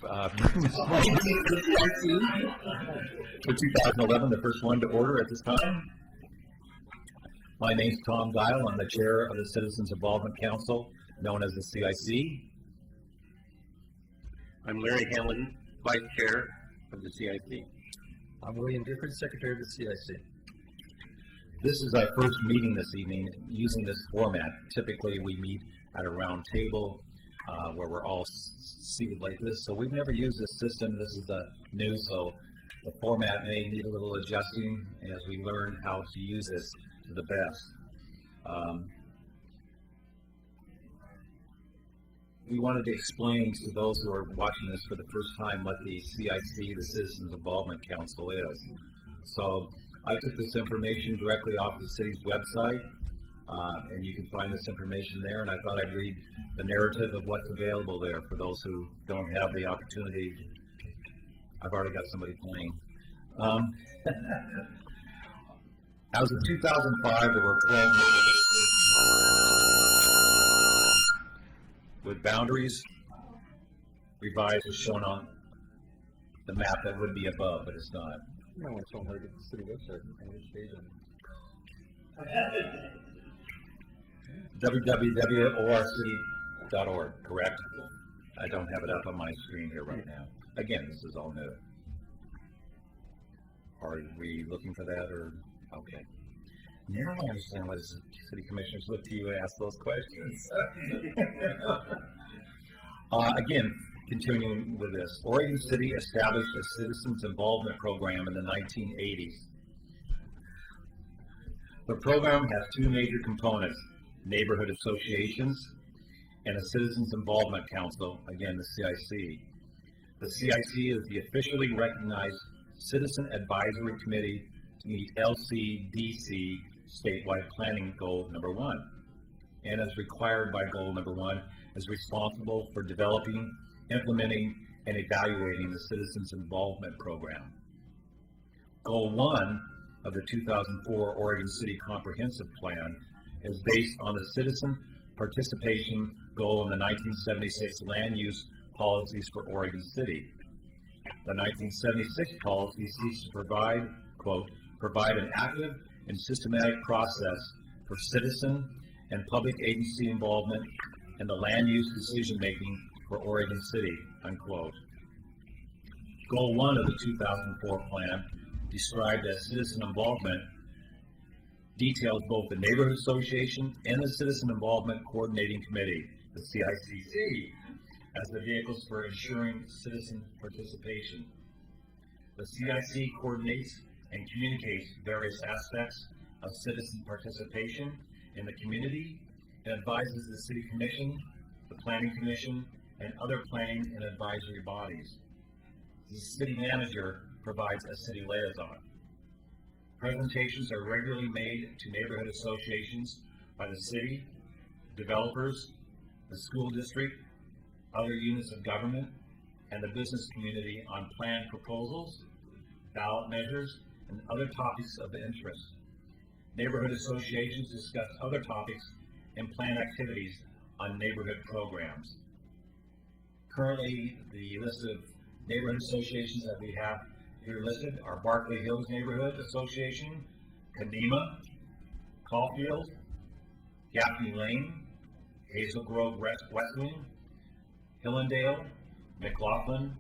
for 2011, the first one to order at this time. My name's Tom Dial. I'm the chair of the Citizens Involvement Council, known as the CIC. I'm Larry Hamlin, vice chair of the CIC. I'm William Gifford, secretary of the CIC. This is our first meeting this evening using this format. Typically, we meet at a round table where we're all seated like this. So we've never used this system. This is new, so the format may need a little adjusting as we learn how to use this to the best. We wanted to explain to those who are watching this for the first time what the CIC, the Citizens Involvement Council, is. So I took this information directly off the city's website, and you can find this information there, and I thought I'd read the narrative of what's available there for those who don't have the opportunity. I've already got somebody playing. As of 2005, there were 12 with boundaries revised as shown on the map that would be above, but it's not. You might want to tell them how to get the city website on which page. www.orcity.org, correct? I don't have it up on my screen here right now. Again, this is all new. Are we looking for that, or okay? Now I understand why the city commissioners look to you and ask those questions. Again, continuing with this, Oregon City established a citizens involvement program in the 1980s. The program has two major components: neighborhood associations and a citizens involvement council, again the CIC. The CIC is the officially recognized citizen advisory committee to meet LCDC statewide planning goal number 1, and as required by goal number 1, is responsible for developing, implementing, and evaluating the citizens involvement program. Goal 1 of the 2004 Oregon City Comprehensive Plan is based on the citizen participation goal in the 1976 land use policies for Oregon City. The 1976 policy seeks to provide, quote, provide an active and systematic process for citizen and public agency involvement in the land use decision making for Oregon City, unquote. Goal 1 of the 2004 plan, described as citizen involvement, details both the neighborhood association and the citizen involvement coordinating committee, the CICC, as the vehicles for ensuring citizen participation. The CIC coordinates and communicates various aspects of citizen participation in the community and advises the City Commission, the Planning Commission, and other planning and advisory bodies. The city manager provides a city liaison. Presentations are regularly made to neighborhood associations by the city, developers, the school district, other units of government, and the business community on plan proposals, ballot measures, and other topics of interest. Neighborhood associations discuss other topics and plan activities on neighborhood programs. Currently, the list of neighborhood associations that we have here listed are Barkley Hills Neighborhood Association, Kadima, Caulfield, Gaffney Lane, Hazel Grove West Wing, Hillendale, McLaughlin,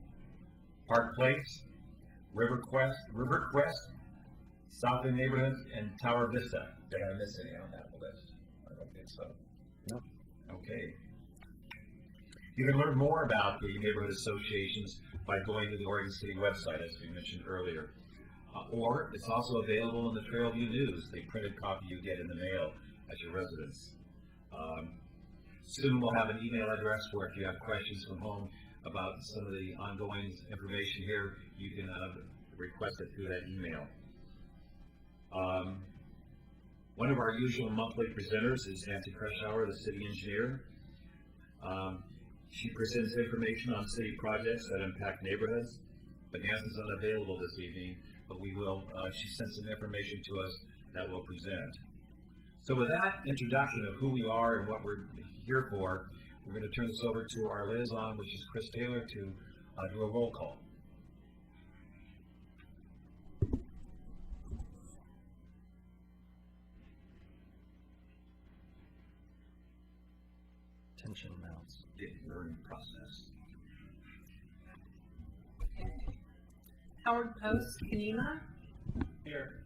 Park Place, Rivercrest, South End Neighborhoods, and Tower Vista. Did I miss any on that list? I don't think so. No. Okay. You can learn more about the neighborhood associations by going to the Oregon City website, as we mentioned earlier. Or it's also available in the Trailview News, the printed copy you get in the mail at your residence. Soon we'll have an email address where if you have questions from home about some of the ongoing information here, you can request it through that email. One of our usual monthly presenters is Nancy Kreschauer, the city engineer. She presents information on city projects that impact neighborhoods, but Nancy's unavailable this evening, but we will, she sent some information to us that we'll present. So with that introduction of who we are and what we're here for, we're going to turn this over to our liaison, which is Chris Taylor, to Do a roll call. Tension mounts. The learning process. Howard Post, Kenema. Here.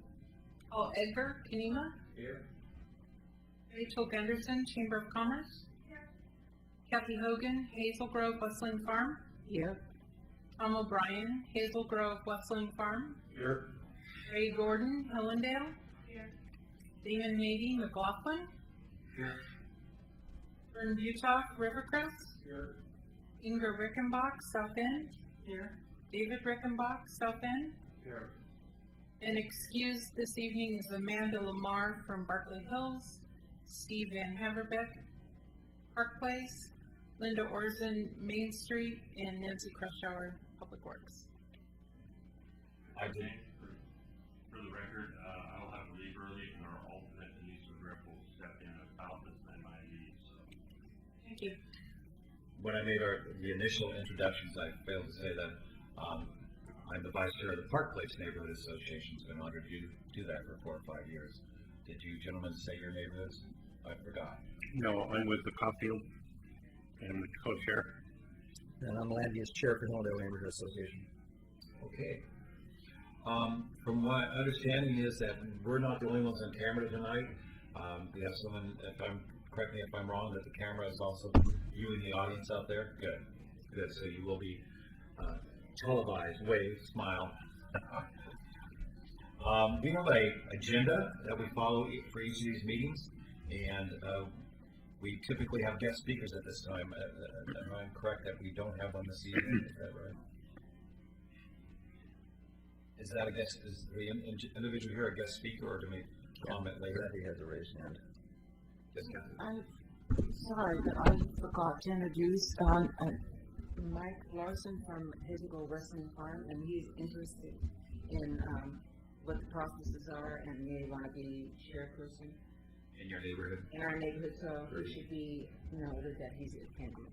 Paul Edgar, Kenema. Here. Rachel Gunderson, Chamber of Commerce. Kathy Hogan, Hazel Grove Westland Farm. Here. Tom O'Brien, Hazel Grove Westland Farm. Here. Ray Gordon, Hellendale. Damon Nady, McLaughlin. Here. Vern Butoff, Rivercrest. Here. Inga Rickenbach, South End. Here. David Rickenbach, South End. Here. And excused this evening is Amanda Lamar from Bartley Hills, Steve Van Haverbeck, Park Place, Linda Orzen, Main Street, and Nancy Crushauer, Public Works. I did. For the record, I will have to leave early, and our alternate Denise McGriff will step in about this time I leave, so. Thank you. When I made the initial introductions, I failed to say that I'm the vice chair of the Park Place Neighborhood Association. It's been honored to do that for 4 or 5 years. Did you gentlemen say your neighborhoods? I forgot. No, I'm with the Caulfield and the co-chair. And I'm land use chair for Hillendale Neighborhood Association. Okay. From my understanding is that we're not the only ones on camera tonight. We have someone, correct me if I'm wrong, that the camera is also viewing the audience out there. Good. Good. So you will be televised. Wave, smile. We have a agenda that we follow for each of these meetings, and we typically have guest speakers at this time. Am I correct that we don't have one this evening? Is that right? Is that a guest? Is the individual here a guest speaker, or do we comment later? He has a raised hand. Yes, Kathy. I'm sorry, but I forgot to introduce Mike Larson from Hazel Grove Wrestling Farm, and he's interested in what the processes are and may want to be chairperson In your neighborhood? in our neighborhood, so he should be noted that he's attending.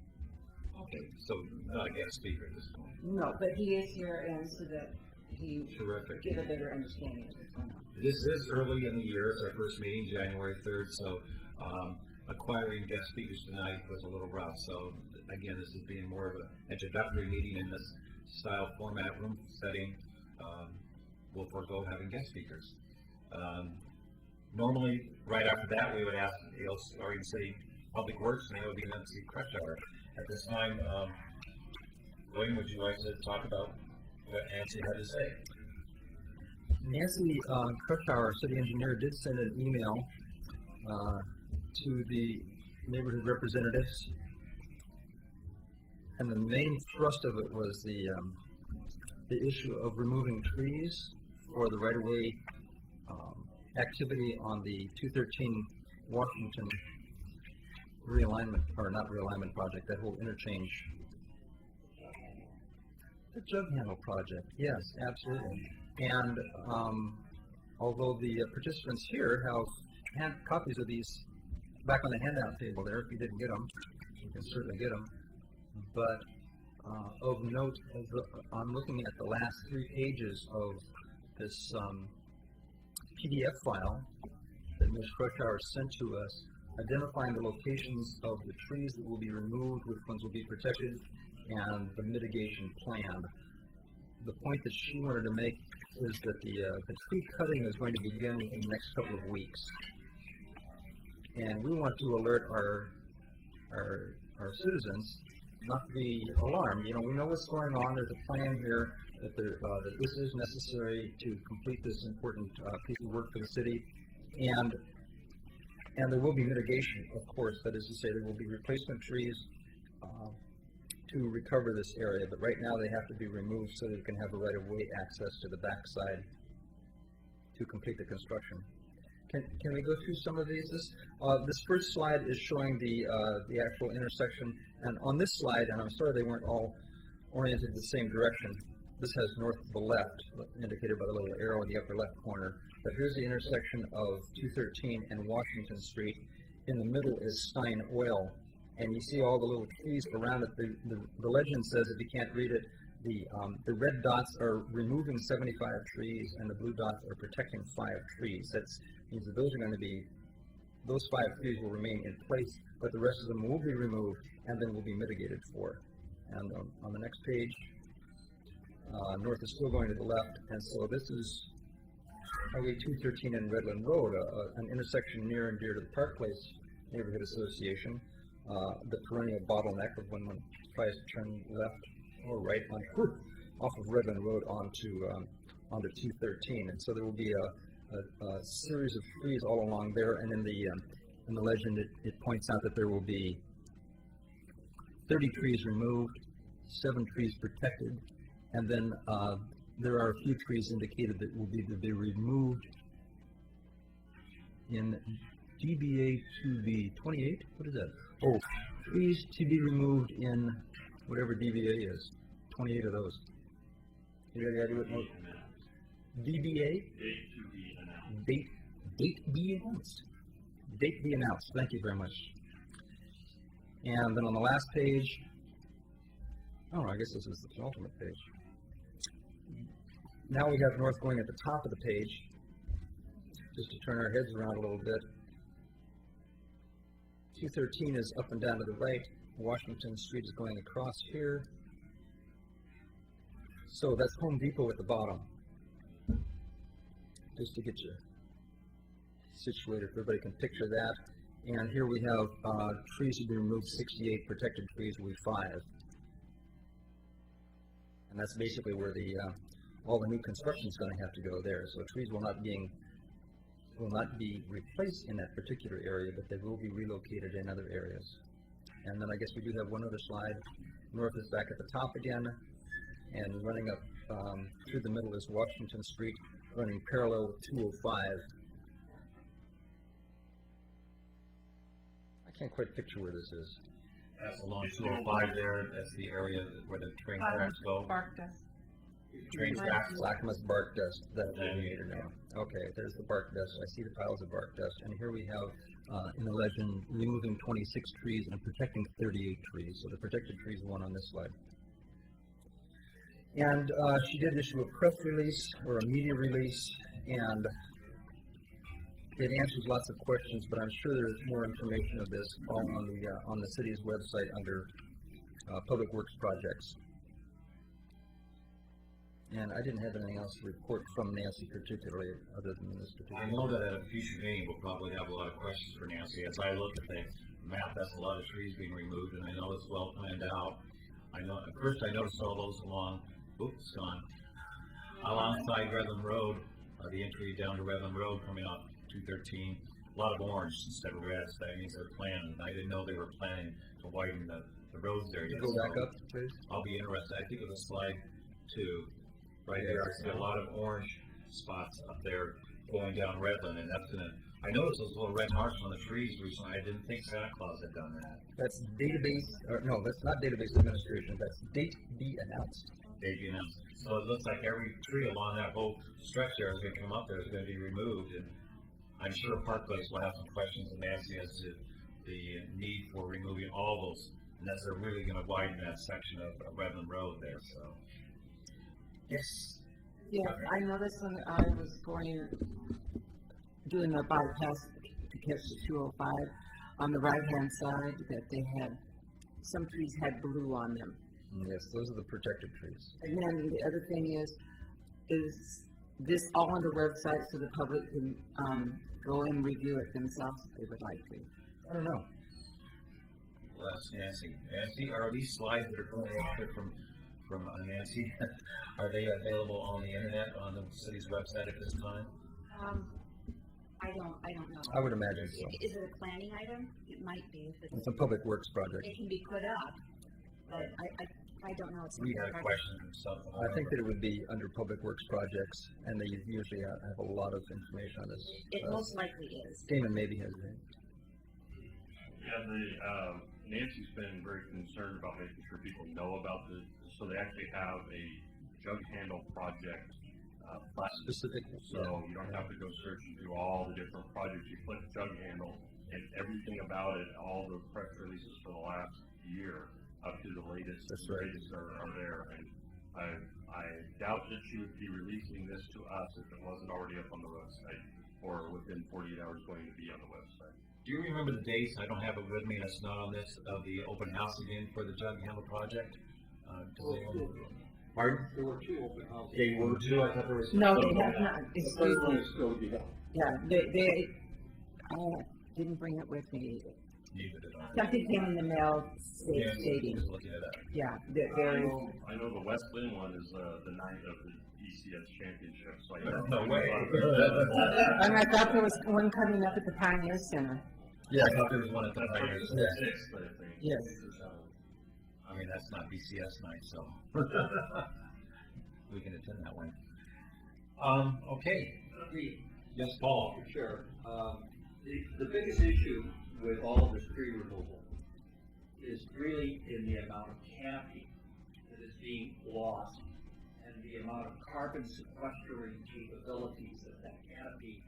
Okay, so not a guest speaker at this point. No, but he is here, and so that he Terrific. get a better understanding of what's going on. This is early in the year. It's our first meeting, January 3rd, so acquiring guest speakers tonight was a little rough. So again, this is being more of an introductory meeting in this style format, room setting. We'll forego having guest speakers. Normally, right after that, we would ask Oregon City Public Works, and that would be Nancy Crushauer. At this time, William, would you like to talk about what Nancy had to say? Nancy Crushauer, city engineer, did send an email to the neighborhood representatives, and the main thrust of it was the issue of removing trees for the right-of-way activity on the 213 Washington realignment, or not realignment project, that whole interchange. The jug handle project, yes, absolutely. And although the participants here have copies of these back on the handout table there, if you didn't get them, you can certainly get them. But of note, I'm looking at the last 3 pages of this PDF file that Ms. Crushauer sent to us, identifying the locations of the trees that will be removed, which ones will be protected, and the mitigation plan. The point that she wanted to make is that the tree cutting is going to begin in the next couple of weeks. And we want to alert our citizens not to be alarmed. You know, we know what's going on. There's a plan here that this is necessary to complete this important piece of work for the city, and there will be mitigation, of course. That is to say, there will be replacement trees to recover this area, but right now they have to be removed so that we can have a right-of-way access to the backside to complete the construction. Can we go through some of these? This first slide is showing the actual intersection, and on this slide, and I'm sorry they weren't all oriented the same direction. This has north to the left, indicated by the little arrow in the upper left corner. But here's the intersection of 213 and Washington Street. In the middle is Stein Oil, and you see all the little trees around it. The legend says, if you can't read it, The red dots are removing 75 trees, and the blue dots are protecting 5 trees. That means that those 5 trees will remain in place, but the rest of them will be removed and then will be mitigated for. And on the next page, north is still going to the left, and so this is Highway 213 and Redland Road, an intersection near and dear to the Park Place Neighborhood Association, the perennial bottleneck of when one tries to turn left or right off of Redland Road onto 213. And so there will be a series of trees all along there, and in the legend it points out that there will be 30 trees removed, 7 trees protected, and then there are a few trees indicated that will be removed in DBA to be 28. What is that? Oh, trees to be removed in whatever DBA is. 28 of those. You got any idea what more? DBA? Date to be announced. Date be announced. Date be announced. Thank you very much. And then on the last page, oh, I guess this is the penultimate page. Now we have north going at the top of the page, just to turn our heads around a little bit. 213 is up and down to the right. Washington Street is going across here. So that's Home Depot at the bottom. Just to get you situated, if everybody can picture that. And here we have trees to be removed, 68, protected trees will be 5. And that's basically where all the new construction is going to have to go there. So trees will not be replaced in that particular area, but they will be relocated in other areas. And then I guess we do have one other slide. North is back at the top again, and running up through the middle is Washington Street, running parallel with 205. I can't quite picture where this is. That's along 205 there, that's the area where the train tracks go. Bark dust. Train tracks. Clackamas bark dust, that's what we need to know. Okay, there's the bark dust. I see the piles of bark dust. And here we have, in the legend, removing 26 trees and protecting 38 trees. So the protected trees are one on this slide. And she did issue a press release, or a media release, and it answers lots of questions, but I'm sure there's more information of this all on the city's website under Public Works Projects. And I didn't have anything else to report from Nancy particularly, other than this particular. I know that at a future meeting, we'll probably have a lot of questions for Nancy. As I look at the map, that's a lot of trees being removed, and I know it's well planned out. I know, at first I noticed all those alongside Redland Road, the entry down to Redland Road coming off 213. A lot of orange instead of red, so that means they're planning. I didn't know they were planning to widen the roads there yet. Go back up, please. I'll be interested. I think it was slide 2. Right there, I see a lot of orange spots up there going down Redland, and that's gonna. I noticed those little red marks on the trees recently. I didn't think Santa Claus had done that. That's database, or no, that's not database administration. That's date be announced. Date be announced. So it looks like every tree along that whole stretch there is going to come up there is going to be removed, and I'm sure Park Place will have some questions to Nancy as to the need for removing all those, and that's they're really going to widen that section of Redland Road there. So. Yes. Yes, I noticed when I was doing a bypass to catch the 205, on the right-hand side, that they had, some trees had blue on them. Yes, those are the protected trees. And then the other thing is this all on the website so the public can go and review it themselves if they would like to? I don't know. Well, that's Nancy. Nancy, are these slides that are going out there from Nancy, are they available on the internet, on the city's website at this time? I don't know. I would imagine so. Is it a planning item? It might be. If It's a public works project. it can be put up, but I don't know. It's We not had part of- questions and stuff. I think that it would be under public works projects, and they usually have a lot of information on this. It most likely is. Damon maybe has it. Yeah, Nancy's been very concerned about making sure people know about this, so they actually have a jug handle project button. Specific. So you don't have to go searching through all the different projects. You click jug handle, and everything about it, all the press releases for the last year up to the latest, That's right. are there. And I doubt that she would be releasing this to us if it wasn't already up on the website, or within 48 hours going to be on the website. Do you remember the dates? I don't have it with me, and it's not on this, of the open house again for the Jug Handle project? Does anyone- Pardon? There were 2 open houses. They were two, I thought there was. No, they have not, The excuse third one me, is still to be done. yeah, they, I didn't bring it with me. Neither did I. Something came in the mail Yeah, stating, just looking it up. yeah, I know the West Lynn one is the night of the ECS championship, so I know. No way. and I thought there was one coming up at the Pioneer Center. Yeah, I thought there was one at the That's Pioneers. the 6th, I think. Yes. I mean, that's not BCS night, so. We can attend that one. Okay. Yes, Paul. Sure. The biggest issue with all of this tree removal is really in the amount of canopy that is being lost and the amount of carbon sequestering capabilities that that canopy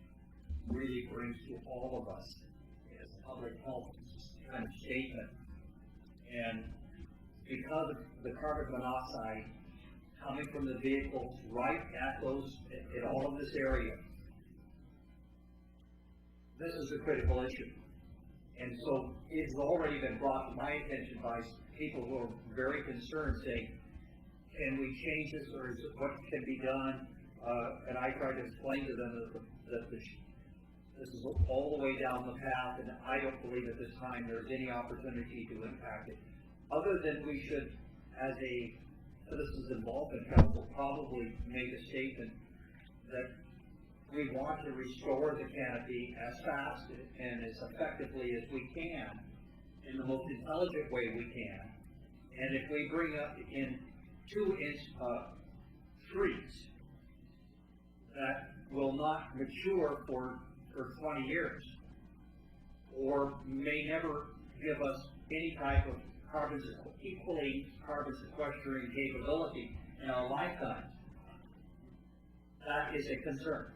really brings to all of us as public health kind of statement. And because of the carbon monoxide coming from the vehicles right at those, at all of this area, this is a critical issue. And so it's already been brought to my attention by people who are very concerned, saying, can we change this, or is it, what can be done? And I tried to explain to them that this is all the way down the path, and I don't believe at this time there's any opportunity to impact it. Other than we should, as a Citizens Involvement Council, probably make a statement that we want to restore the canopy as fast and as effectively as we can, in the most intelligent way we can. And if we bring up in 2-inch trees that will not mature for 20 years, or may never give us any type of equally carbon sequestering capability in our lifetime, that is a concern.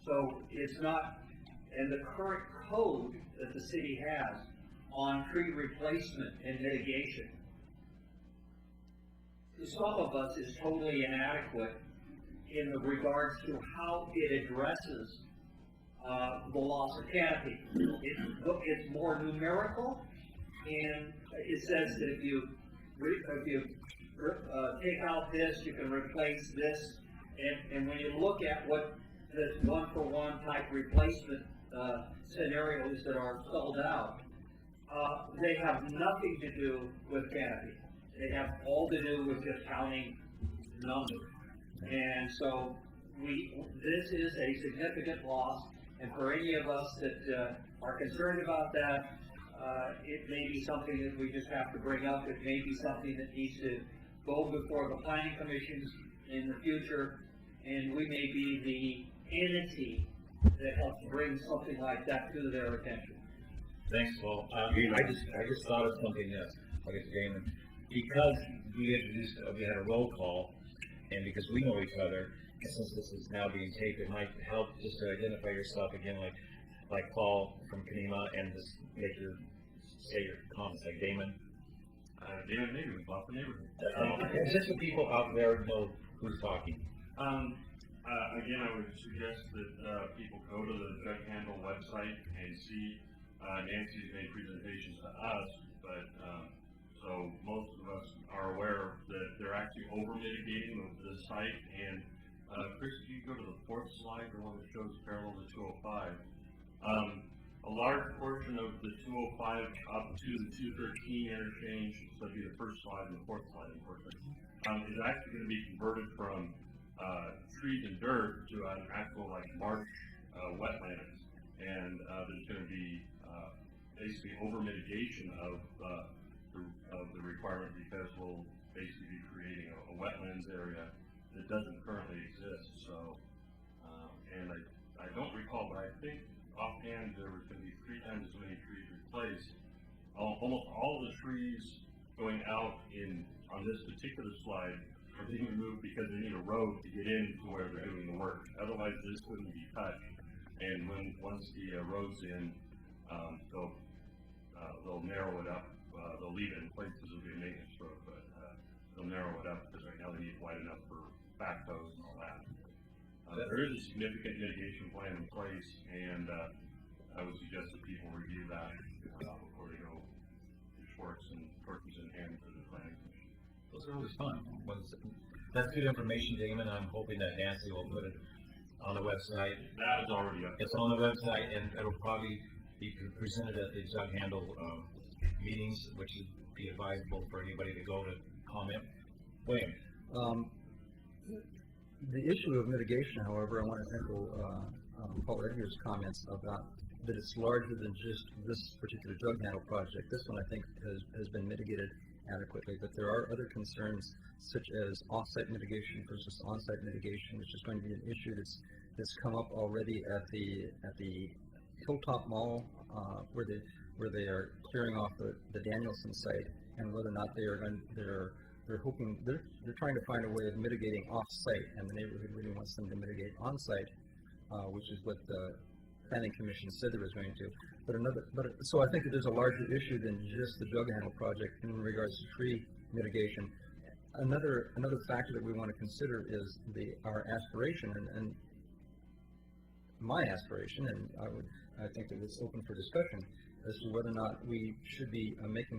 So it's not, and the current code that the city has on tree replacement and mitigation, to some of us is totally inadequate in regards to how it addresses the loss of canopy. It's more numerical, and it says that if you take out this, you can replace this, and when you look at what the one-for-one type replacement scenarios that are spelled out, they have nothing to do with canopy. They have all to do with just counting numbers. And so this is a significant loss, and for any of us that are concerned about that, it may be something that we just have to bring up. It may be something that needs to go before the planning commissions in the future, and we may be the entity that helps bring something like that to their attention. Thanks, Paul. I just thought of something else. I'll get to Damon. Because we had a roll call, and because we know each other, and since this is now being taped, it might help just to identify yourself again, like Paul from Kanema, and just say your comments, like Damon. Damon Neighborhood, Boston Neighborhood. Just so people out there know who's talking. Again, I would suggest that people go to the Jug Handle website and see. Nancy's made presentations to us, but so most of us are aware that they're actually over mitigating the site. And Chris, if you go to the 4th slide, the one that shows parallel to 205, a large portion of the 205 up to the 213 interchange, so that'd be the 1st slide and the 4th slide, unfortunately, is actually going to be converted from trees and dirt to an actual marsh wetlands, and there's going to be basically over mitigation of the requirement, because we'll basically be creating a wetlands area that doesn't currently exist. So, and I don't recall, but I think offhand there was going to be 3 times as many trees replaced. Almost all the trees going out on this particular slide are being removed because they need a road to get in to where they're doing the work. Otherwise, this couldn't be touched. And once the road's in, they'll narrow it up. They'll leave it in place because it'll be a maintenance road. But they'll narrow it up, because right now they need it wide enough for backhoes and all that. There is a significant mitigation plan in place, and, I would suggest that people review that, before they go to Schwartz and hand to the planning commission. Those are always fun. That's good information, Damon. I'm hoping that Nancy will put it on the website. That is already up. It's on the website, and it'll probably be presented at the Jug Handle meetings, which would be advisable for anybody to go to comment. William? The issue of mitigation, however, I want to echo Paul Edgar's comments about that it's larger than just this particular Jug Handle project. This one, I think, has been mitigated adequately, but there are other concerns such as off-site mitigation versus on-site mitigation, which is going to be an issue that's come up already at the Hilltop Mall, where they are clearing off the Danielson site, and whether or not they're trying to find a way of mitigating off-site, and the neighborhood really wants them to mitigate on-site, which is what the Planning Commission said they was going to. So I think that there's a larger issue than just the Jug Handle project in regards to tree mitigation. Another factor that we want to consider is our aspiration, and my aspiration, and I think that it's open for discussion as to whether or not we should be making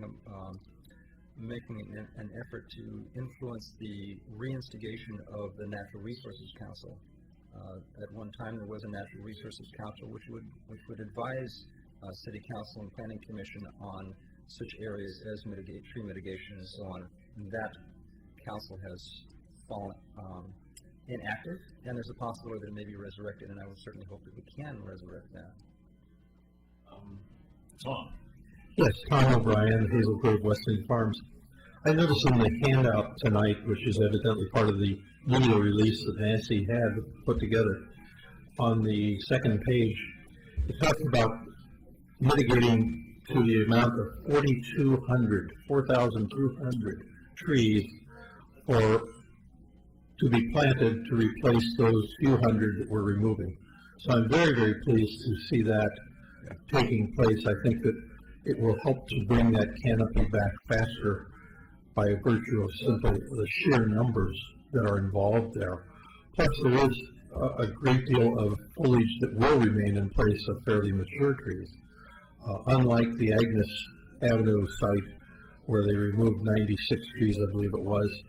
an effort to influence the reinstigation of the Natural Resources Council. At one time, there was a Natural Resources Council which would advise City Council and Planning Commission on such areas as tree mitigation and so on. And that council has fallen inactive, and there's a possibility that it may be resurrected, and I would certainly hope that we can resurrect that. Tom? Yes, Tom O'Brien, Hazel Grove Westing Farms. I noticed in the handout tonight, which is evidently part of the video release that Nancy had put together, on the second page, it talks about mitigating to the amount of 4,200 trees to be planted to replace those few hundred that we're removing. So I'm very, very pleased to see that taking place. I think that it will help to bring that canopy back faster by virtue of simply the sheer numbers that are involved there. Plus, there is a great deal of foliage that will remain in place of fairly mature trees. Unlike the Agnes Avenue site, where they removed 96 trees, I believe it was,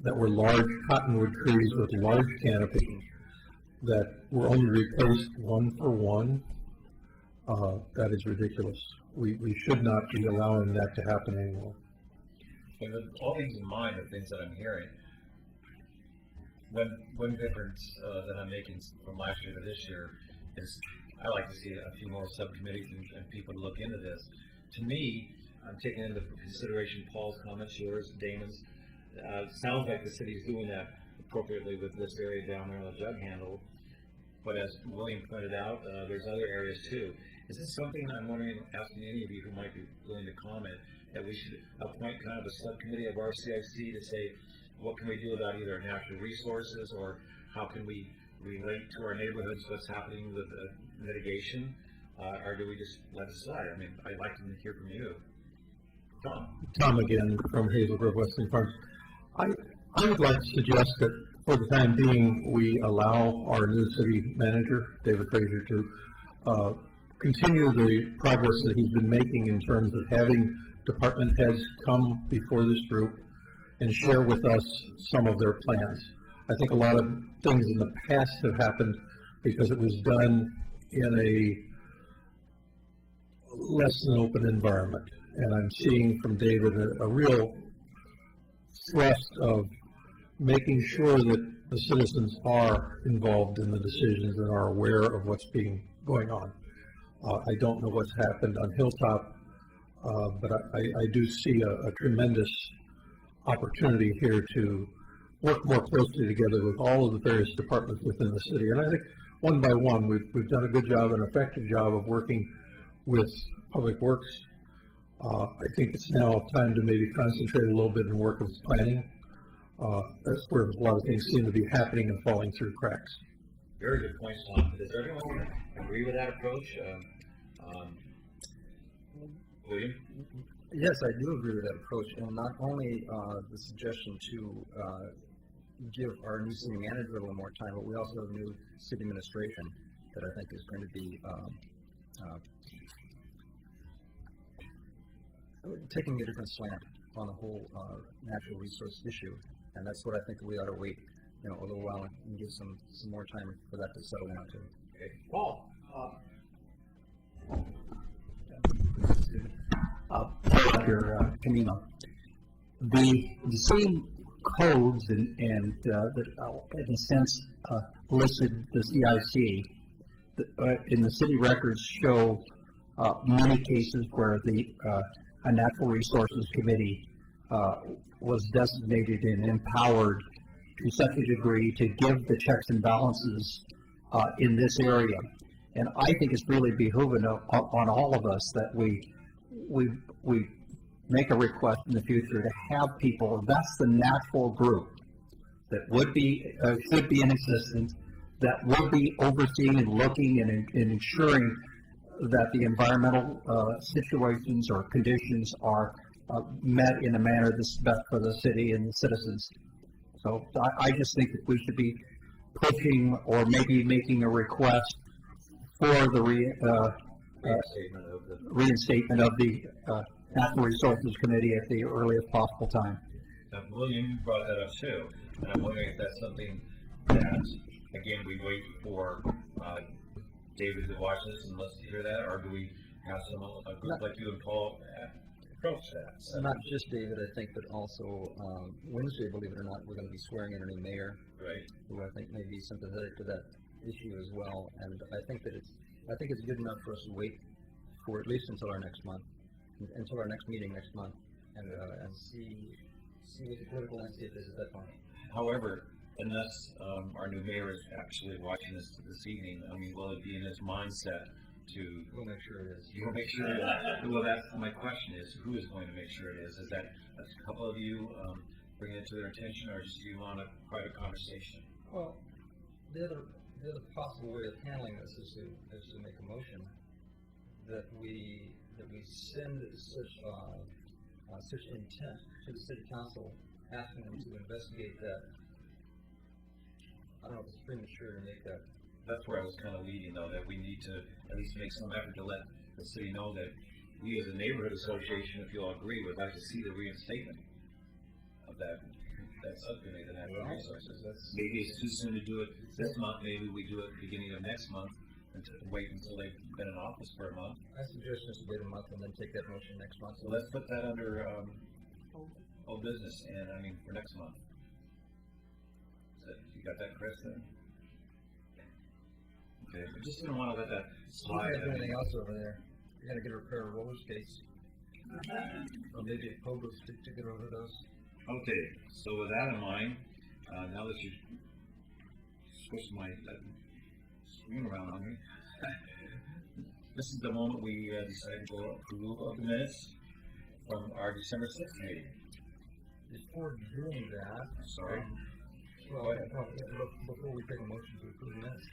that were large cottonwood trees with large canopy that were only replaced one for one. That is ridiculous. We should not be allowing that to happen anymore. And with all things in mind, the things that I'm hearing, one difference that I'm making from last year to this year is I like to see a few more subcommittees and people to look into this. To me, I'm taking into consideration Paul's comments, yours, Damon's. Sounds like the city's doing that appropriately with this area down there on the Jug Handle. But as William pointed out, there's other areas too. Is this something I'm wondering, asking any of you who might be willing to comment, that we should appoint kind of a subcommittee of RCIC to say, what can we do about either natural resources, or how can we relate to our neighborhoods what's happening with mitigation, or do we just let it slide? I mean, I'd like to hear from you. Tom again from Hazel Grove Westing Farms. I would like to suggest that for the time being, we allow our new city manager, David Frazier, to continue the progress that he's been making in terms of having department heads come before this group and share with us some of their plans. I think a lot of things in the past have happened because it was done in a less than open environment. And I'm seeing from David a real thrust of making sure that the citizens are involved in the decisions and are aware of what's going on. I don't know what's happened on Hilltop, but I do see a tremendous opportunity here to work more closely together with all of the various departments within the city. And I think one by one, we've done a good job, an effective job of working with Public Works. I think it's now time to maybe concentrate a little bit and work with planning. That's where a lot of things seem to be happening and falling through cracks. Very good point, Tom. Does everyone agree with that approach? William? Yes, I do agree with that approach, and not only the suggestion to give our new city manager a little more time, but we also have new city administration that I think is going to be taking a different slant on the whole natural resource issue, and that's what I think we ought to wait, a little while and give some more time for that to settle down to. Okay. Paul, Dr. Camino. The same codes and that in a sense listed the CIC in the city records show many cases where a natural resources committee was designated and empowered to such a degree to give the checks and balances in this area. And I think it's really behooving on all of us that we make a request in the future to have people, that's the natural group that would be, should be in existence, that would be overseeing and looking and ensuring that the environmental situations or conditions are met in a manner that's best for the city and the citizens. So I just think that we should be pushing or maybe making a request for the reinstatement of the Natural Resources Committee at the earliest possible time. Now, William, you brought that up too, and I'm wondering if that's something that, again, we wait for David to watch this and let's hear that, or do we have some a group like you and Paul approach that? So. Not just David, I think, but also Wednesday, believe it or not, we're going to be swearing in a new mayor, right? Who I think may be sympathetic to that issue as well. And I think it's good enough for us to wait for at least until our next month, until our next meeting next month, and see what the political landscape is at that point. However, unless our new mayor is actually watching this evening, I mean, will it be in his mindset to? We'll make sure it is. You'll make sure it is. Well, that's my question: is who is going to make sure it is? Is that a couple of you bringing it to their attention, or just you want a private conversation? Well, the other possible way of handling this is to make a motion that we send such intent to the city council, asking them to investigate that. I don't know if it's premature to make that. That's where I was kind of leading, though, that we need to at least make some effort to let the city know that we, as a neighborhood association, if you'll agree, would like to see the reinstatement of that subcommittee, the natural resources. Maybe it's too soon to do it this month. Maybe we do it beginning of next month, and wait until they've been in office for a month. I suggest just wait a month and then take that motion next month. So let's put that under old business, and I mean for next month. You got that, Chris? Then? Okay, I just didn't want to let that slide. You have anything else over there? You're gonna get a pair of roller skates, or maybe a pogo stick to get over those. Okay, so with that in mind, now that you switched my screen around on me, this is the moment we decided to go approve of the minutes from our December 6th meeting. Before doing that, sorry. Well, before we take a motion to approve the minutes,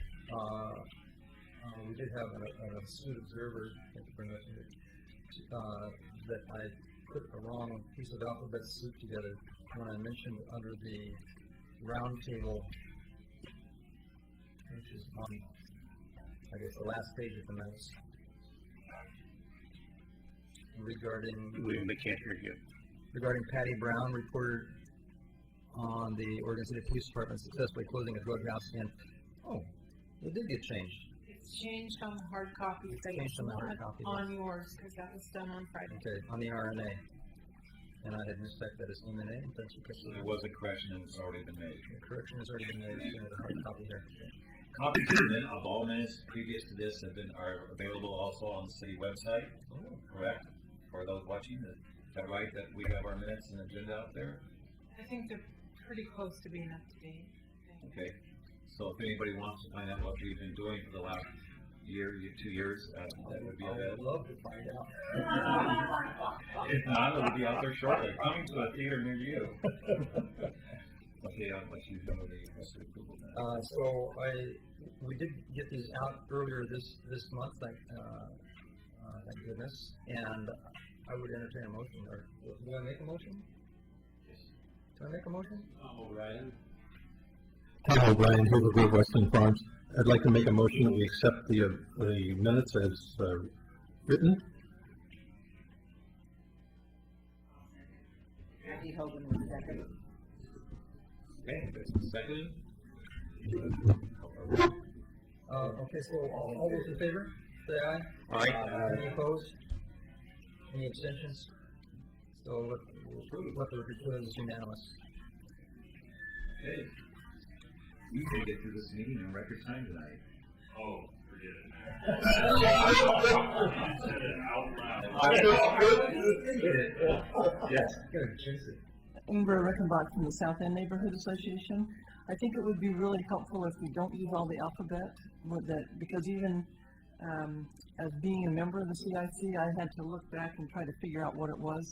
we did have an astute observer, that I put a wrong piece of alphabet soup together when I mentioned under the round table, which is on, I guess, the last page of the minutes, regarding. William, they can't hear you. Regarding Patty Brown, reported on the Oregon City Police Department successfully closing a drug house, and it did get changed. It's changed on the hard copy, but it's not on yours, because that was done on Friday. Okay, on the RNA. And I had mistyped that as MNA, and thanks for catching There was a correction, and it's already been made. The correction has already been made, so the hard copy here. Copies of all minutes previous to this are available also on the city website. Correct? For those watching, is that right, that we have our minutes and agenda out there? I think they're pretty close to being up to date. Okay, so if anybody wants to find out what we've been doing for the last year, 2 years, that would be available. I would love to find out. If not, it will be out there shortly, coming to a theater near you. Okay, I'll let you know the rest of the approval now. So we did get these out earlier this month, thank goodness, and I would entertain a motion, or, do I make a motion? Do I make a motion? Tom O'Brien, Hazel Grove Western Farms. I'd like to make a motion that we accept the minutes as written. Kathy Hogan was second. Okay, there's a second. Okay, so all those in favor, say aye. Aye. Any opposed? Any abstentions? So let the record is unanimous. Okay. You can get through this meeting in record time tonight. Oh, forget it. You said it out loud. Yes. Good, Jason. Ingrid Rickenbach from the South End Neighborhood Association. I think it would be really helpful if we don't use all the alphabet with that, because even as being a member of the CIC, I had to look back and try to figure out what it was.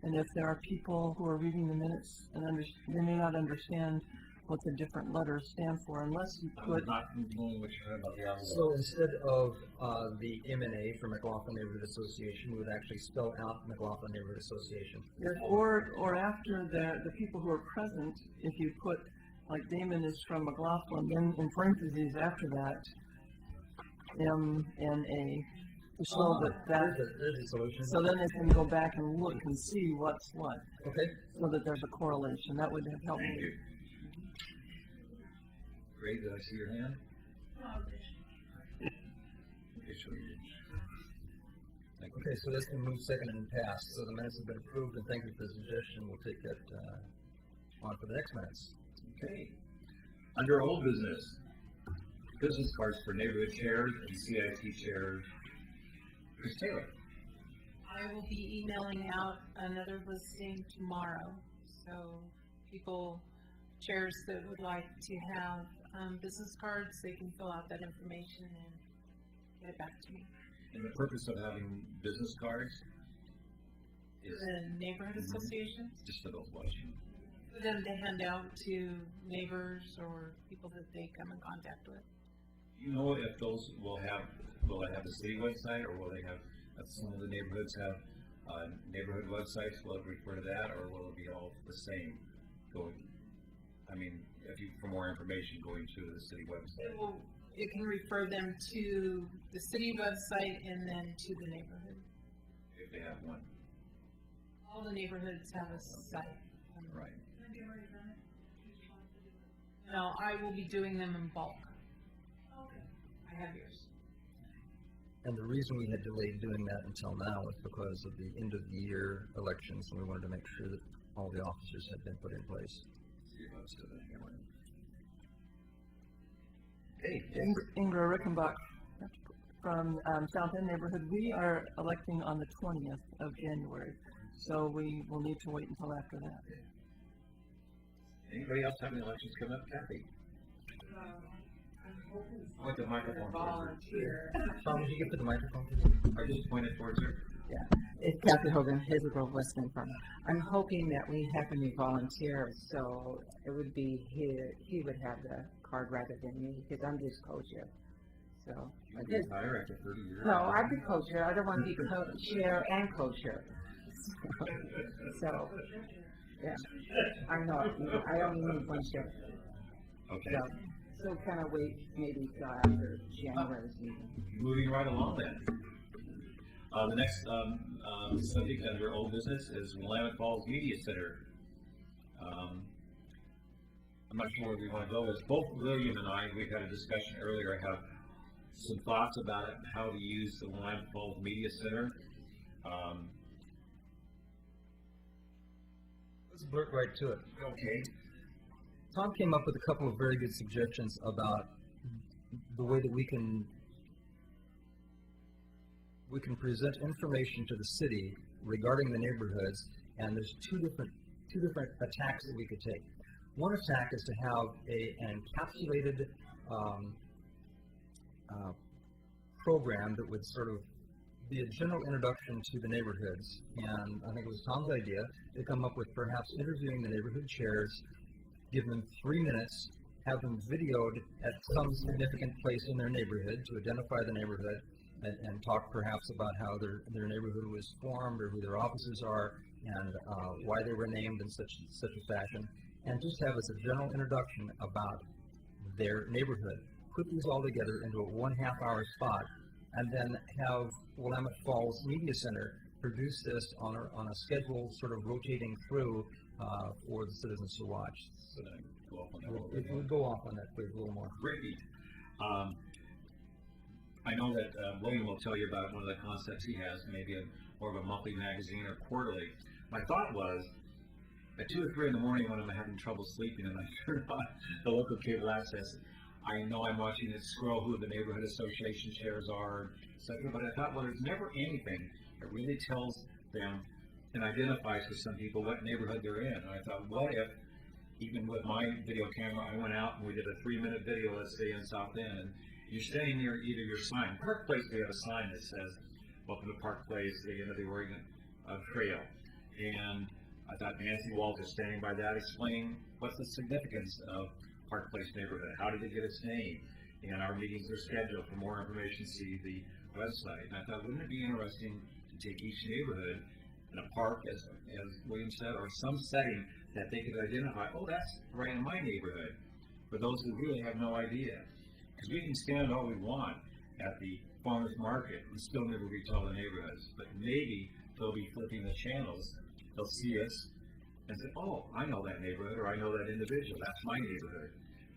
And if there are people who are reading the minutes and they may not understand what the different letters stand for unless you put. I'm not knowing what you're about the alphabet. So instead of the M&A for McLaughlin Neighborhood Association, we would actually spell out McLaughlin Neighborhood Association. Yes, or after the people who are present, if you put, like Damon is from McLaughlin, then in parentheses after that, M-N-A, to show that There's a solution. so then they can go back and look and see what's what, Okay. so that there's a correlation. That would have helped Thank me. you. Great, did I see your hand? Okay, so that's been moved, second, and passed. So the minutes have been approved, and thank you for the suggestion. We'll take that on for the next minutes. Okay. Under old business, business cards for neighborhood chairs and CIT chairs. Chris Taylor. I will be emailing out another listing tomorrow, so people, chairs that would like to have business cards, they can fill out that information and get it back to me. And the purpose of having business cards is The neighborhood associations, just for those watching. for them to hand out to neighbors or people that they come in contact with. You know if those will they have the city website, or will they have, some of the neighborhoods have neighborhood websites, will it refer to that, or will it be all the same? For more information, going to the city website. It can refer them to the city website and then to the neighborhood. If they have one. All the neighborhoods have a site. Right. No, I will be doing them in bulk. I have yours. And the reason we had delayed doing that until now was because of the end of the year elections, and we wanted to make sure that all the officers had been put in place. Hey, Ingrid Rickenbach from South End Neighborhood. We are electing on the 20th of January, so we will need to wait until after that. Anybody else have any elections coming up? Kathy? Point the microphone towards her. Tom, would you get to the microphone? Or just point it towards her? Yeah, it's Kathy Hogan, Hazel Grove Western Farm. I'm hoping that we have a new volunteer, so it would be he would have the card rather than me, because I'm just co-chair. So I You just, retire after 30 years? no, I'd be co-chair. I don't want to be co-chair and co-chair. So, yeah, I'm not. I only need one chair. Okay. So kind of wait maybe till after January's meeting. Moving right along then. The next subject under old business is Willamette Falls Media Center. I'm not sure where we want to go. As both William and I, we've had a discussion earlier, have some thoughts about it, how to use the Willamette Falls Media Center. Let's blurt right to it. Okay. Tom came up with a couple of very good suggestions about the way that we can present information to the city regarding the neighborhoods, and there's two different attacks that we could take. One attack is to have an encapsulated program that would sort of be a general introduction to the neighborhoods, and I think it was Tom's idea to come up with perhaps interviewing the neighborhood chairs, give them 3 minutes, have them videoed at some significant place in their neighborhood to identify the neighborhood, and talk perhaps about how their neighborhood was formed or who their officers are and why they were named in such a fashion, and just have as a general introduction about their neighborhood. Put these all together into a 1.5-hour spot, and then have Willamette Falls Media Center produce this on a schedule, sort of rotating through for the citizens to watch. So then go off on that. If we go off on that, please, a little more. Great. I know that William will tell you about one of the concepts he has, maybe more of a monthly magazine or quarterly. My thought was, at 2 or 3 in the morning when I'm having trouble sleeping and I turn on the local cable access, I know I'm watching it scroll who the neighborhood association chairs are, etc. But I thought, well, there's never anything that really tells them and identifies with some people what neighborhood they're in. And I thought, what if, even with my video camera, I went out and we did a 3-minute video, let's say in South End, and you're standing near either your sign. Park Place, we have a sign that says, "Welcome to Park Place, the end of the Oregon Trail." And I thought Nancy Walls is standing by that, explaining what's the significance of Park Place neighborhood. How did it get its name? And our meetings are scheduled. For more information, see the website. And I thought, wouldn't it be interesting to take each neighborhood in a park, as William said, or some setting that they could identify, oh, that's right in my neighborhood, for those who really have no idea. Because we can stand all we want at the farmer's market and still never retell the neighborhoods. But maybe they'll be flipping the channels, they'll see us and say, oh, I know that neighborhood, or I know that individual, that's my neighborhood.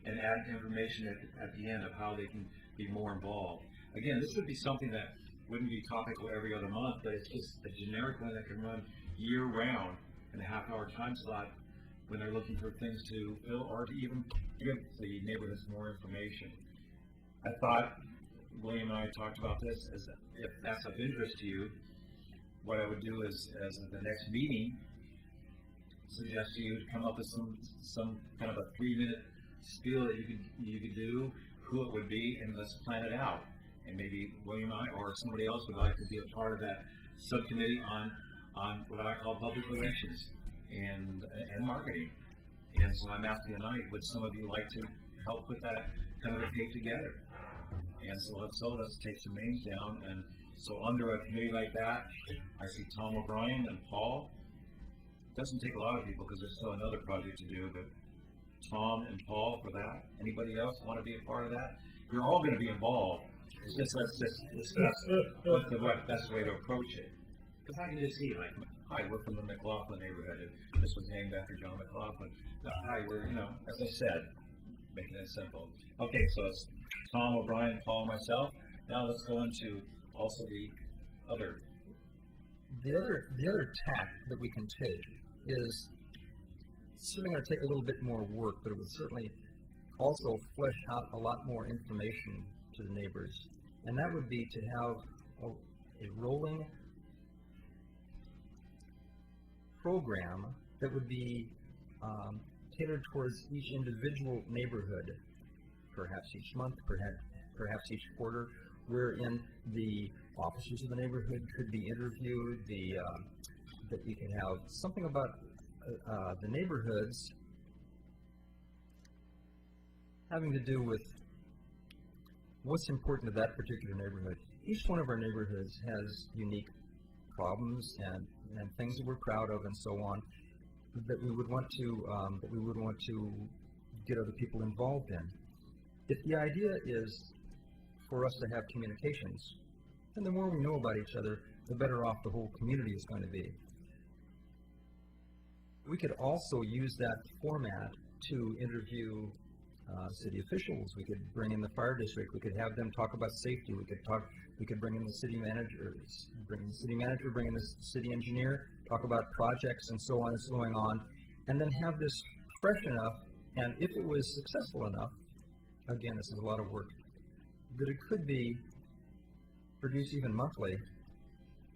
And add information at the end of how they can be more involved. Again, this would be something that wouldn't be topical every other month, but it's just a generic one that can run year-round in a half-hour time slot when they're looking for things to fill or to even give the neighborhoods more information. I thought, William and I talked about this, as if that's of interest to you, what I would do is, as at the next meeting, suggest to you to come up with some kind of a 3-minute spiel that you could do, who it would be, and let's plan it out. And maybe William and I or somebody else would like to be a part of that subcommittee on what I call public relations and marketing. And so I'm asking tonight, would some of you like to help put that kind of a tape together? And so let's take some names down. And so under a committee like that, I see Tom O'Brien and Paul. It doesn't take a lot of people because there's still another project to do, but Tom and Paul for that. Anybody else want to be a part of that? You're all going to be involved. It's just let's discuss what's the best way to approach it. Because I can just see, like, hi, we're from the McLaughlin neighborhood. And this was named after John McLaughlin. Hi, we're, as I said, making it simple. Okay, so it's Tom, O'Brien, Paul, myself. Now let's go into also the other. The other tack that we can take is certainly going to take a little bit more work, but it would certainly also flesh out a lot more information to the neighbors. And that would be to have a rolling program that would be tailored towards each individual neighborhood, perhaps each month, perhaps each quarter, wherein the officers of the neighborhood could be interviewed, that you can have something about the neighborhoods having to do with what's important to that particular neighborhood. Each one of our neighborhoods has unique problems and things that we're proud of and so on that we would want to get other people involved in. If the idea is for us to have communications, then the more we know about each other, the better off the whole community is going to be. We could also use that format to interview city officials. We could bring in the fire district. We could have them talk about safety. We could bring in the city manager, bring in the city engineer, talk about projects and so on and so going on, and then have this fresh enough, and if it was successful enough, again, this is a lot of work, that it could be produced even monthly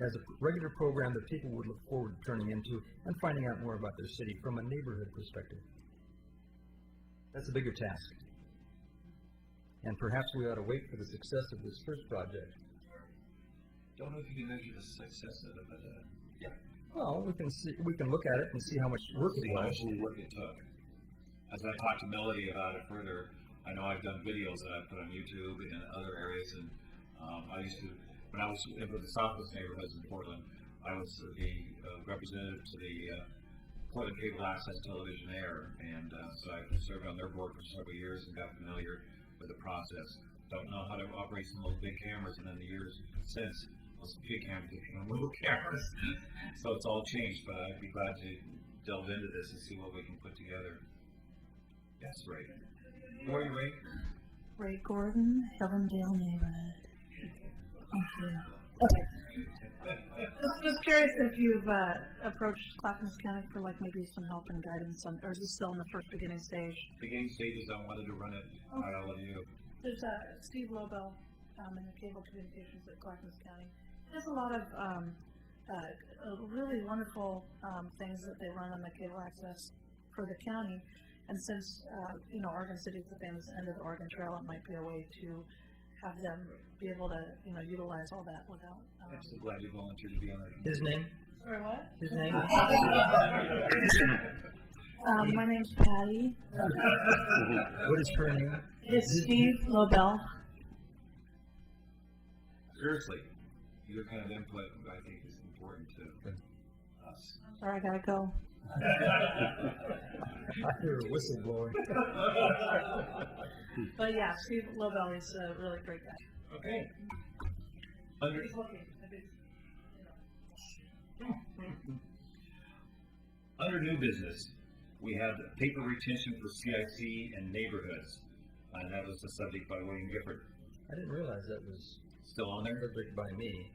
as a regular program that people would look forward to turning into and finding out more about their city from a neighborhood perspective. That's a bigger task. And perhaps we ought to wait for the success of this first project. Don't know if you can measure the success of it, but yeah. Well, we can look at it and see how much work it was. Actually work it took. As I talked to Melody about it further, I know I've done videos that I've put on YouTube and other areas, and I used to when I was with the Southwest neighborhoods in Portland, I was the representative to the Portland Cable Access Television there, and so I served on their board for several years and got familiar with the process. Don't know how to operate some of those big cameras, and in the years since, those big cameras became little cameras. So it's all changed, but I'd be glad to delve into this and see what we can put together. Yes, Ray. Who are you, Ray? Ray Gordon, Hillendale neighborhood. Thank you. Okay. Just curious if you've approached Clackamas County for like maybe some help and guidance on, or is this still in the first beginning stage? Beginning stages, I wanted to run it by all of you. There's Steve Lobel in the Cable Communications at Clackamas County. There's a lot of really wonderful things that they run on the cable access for the county. And since, Oregon City is the famous end of the Oregon Trail, it might be a way to have them be able to, utilize all that without. I'm so glad you volunteered to be on it. His name? Sorry, what? His name? My name's Patty. What is her name? It's Steve Lobel. Seriously, your kind of input, I think, is important to us. Sorry, I gotta go. I hear a whistle blowing. But yeah, Steve Lobel is a really great guy. Okay. He's looking. Under new business, we have paper retention for CIC and neighborhoods, and that was the subject by William Gifford. I didn't realize that was Still on there? subject by me.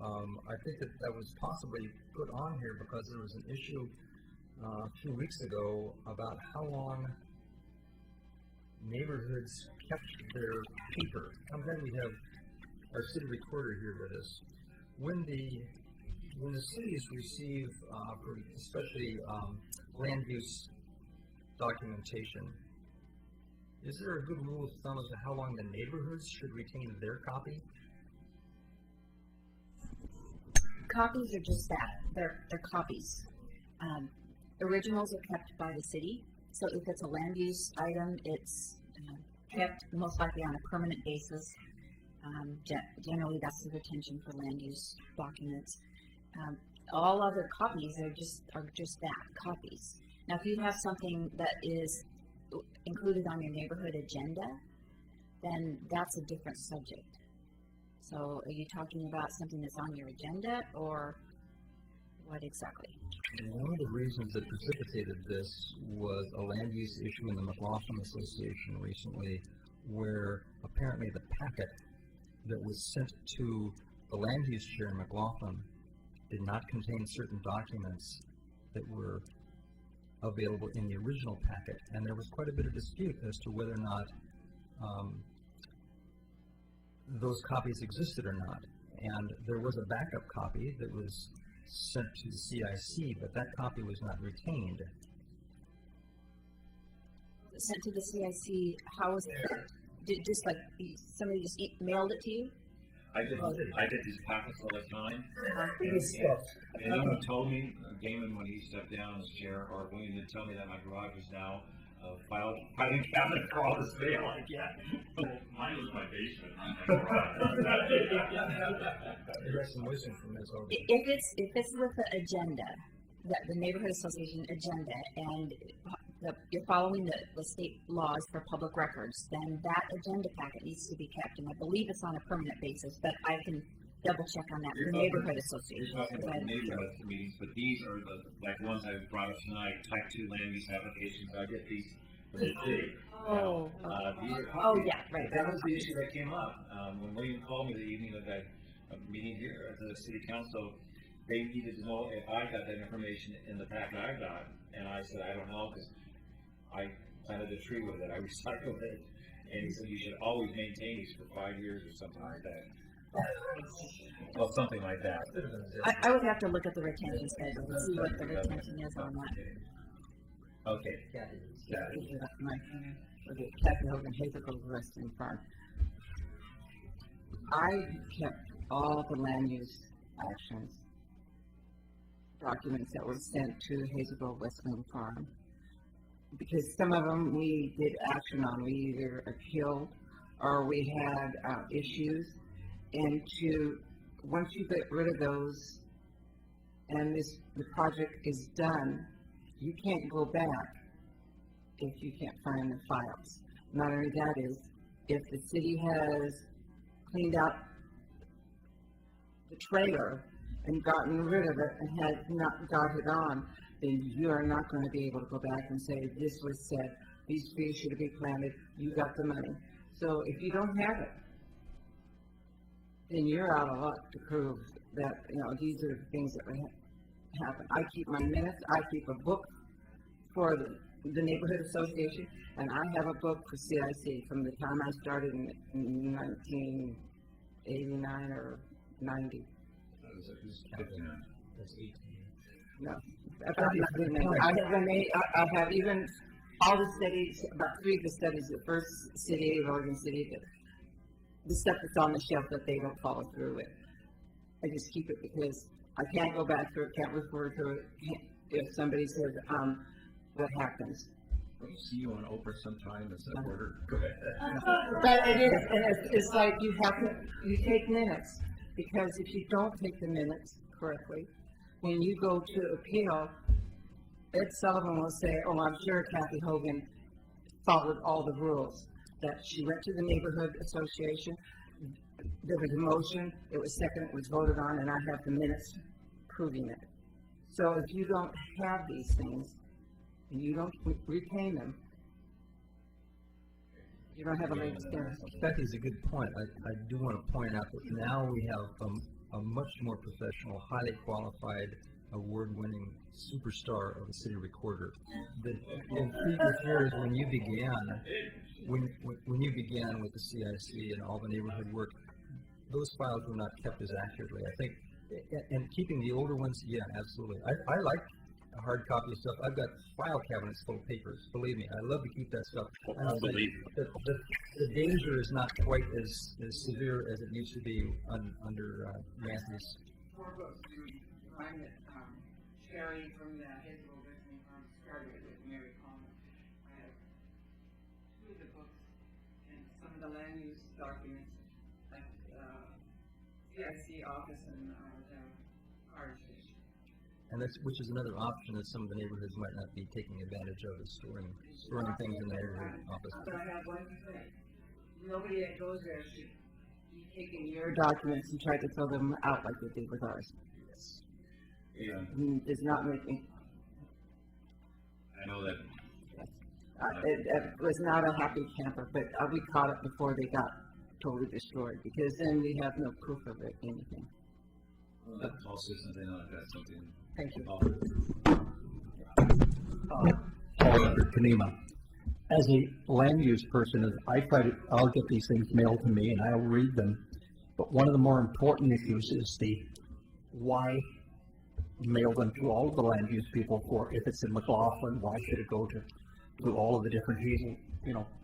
I think that was possibly put on here because there was an issue a few weeks ago about how long neighborhoods kept their paper. I'm glad we have our city recorder here with us. When the cities receive, especially land use documentation, is there a good rule of thumb as to how long the neighborhoods should retain their copy? Copies are just that. They're copies. Originals are kept by the city. So if it's a land use item, it's kept most likely on a permanent basis. Generally, that's the retention for land use documents. All other copies are just that, copies. Now, if you have something that is included on your neighborhood agenda, then that's a different subject. So are you talking about something that's on your agenda, or what exactly? One of the reasons that precipitated this was a land use issue in the McLaughlin Association recently, where apparently the packet that was sent to the land use chair in McLaughlin did not contain certain documents that were available in the original packet, and there was quite a bit of dispute as to whether or not those copies existed or not. And there was a backup copy that was sent to the CIC, but that copy was not retained. Sent to the CIC, how was it? Did just like somebody just mailed it to you? I get these packets all the time. And Uh-huh. he told me, Damon, when he stepped down as chair, or William did tell me that my garage is now filing cabinet for all this mail I get. Mine was my basement. There is some wisdom from this over. If it's with the agenda, the neighborhood association agenda, and you're following the state laws for public records, then that agenda packet needs to be kept, and I believe it's on a permanent basis, but I can double check on that for the neighborhood association. You're talking about neighborhood meetings, but these are the ones I brought up tonight, type 2 land use applications. I get these from the city. Oh. Yeah, right. That was the issue that came up. When William called me the evening of that meeting here at the city council, they needed to know if I got that information in the packet I got, and I said, I don't know, because I planted a tree with it, I recycled it, and he said, you should always maintain these for 5 years or something like that. Well, something like that. I would have to look at the retention schedule to see what the retention is on that. Okay. Kathy Hogan, Hazel Grove Wrestling Farm. I kept all the land use actions documents that were sent to Hazel Grove Wrestling Farm, because some of them we did action on. We either appealed or we had issues, And once you get rid of those and the project is done, you can't go back if you can't find the files. Not only that is, if the city has cleaned out the trailer and gotten rid of it and has not got it on, then you are not going to be able to go back and say, this was said, these trees should be planted, you got the money. So if you don't have it, then you're out of luck to prove that, these are the things that happen. I keep my minutes, I keep a book for the neighborhood association, and I have a book for CIC from the time I started in 1989 or 90. That's 18. No. I have even all the studies, about 3 of the studies, the first city of Oregon City, the stuff that's on the shelf that they don't follow through with. I just keep it because I can't go back through it, can't refer to it. If somebody says, what happens? We'll see you on Oprah sometime as a order. Go ahead. But it is, and it's like you take minutes, because if you don't take the minutes correctly, when you go to appeal, Ed Sullivan will say, oh, I'm sure Kathy Hogan followed all the rules. That she went to the neighborhood association, there was a motion, it was seconded, it was voted on, and I have the minutes proving it. So if you don't have these things, and you don't retain them, you don't have a leg to stand. Becky's a good point. I do want to point out that now we have a much more professional, highly qualified, award-winning superstar of the city recorder. That in previous years, when you began with the CIC and all the neighborhood work, those files were not kept as accurately. I think, and keeping the older ones, yeah, absolutely. I like a hard copy of stuff. I've got file cabinets full of papers. Believe me, I love to keep that stuff. The danger is not quite as severe as it used to be under Matthew's. Find that Sherry from the Hazel Listening Farm started with Mary Coleman. I have 2 of the books and some of the land use documents at CIC office and the fire station. And which is another option that some of the neighborhoods might not be taking advantage of, is storing things in the neighborhood office. But I have one thing. Nobody that goes there should be taking your documents and try to throw them out like they did with ours. Yeah. It's not making. I know that. It was not a happy camper, but we caught it before they got totally destroyed, because then we have no proof of it, anything. Well, that Paul Citizens, they know I've got something. Thank you. Paul Kanema. As a land use person, I'll get these things mailed to me and I'll read them. But one of the more important issues is the why mail them to all of the land use people for. If it's in McLaughlin, why should it go to all of the different Hazel,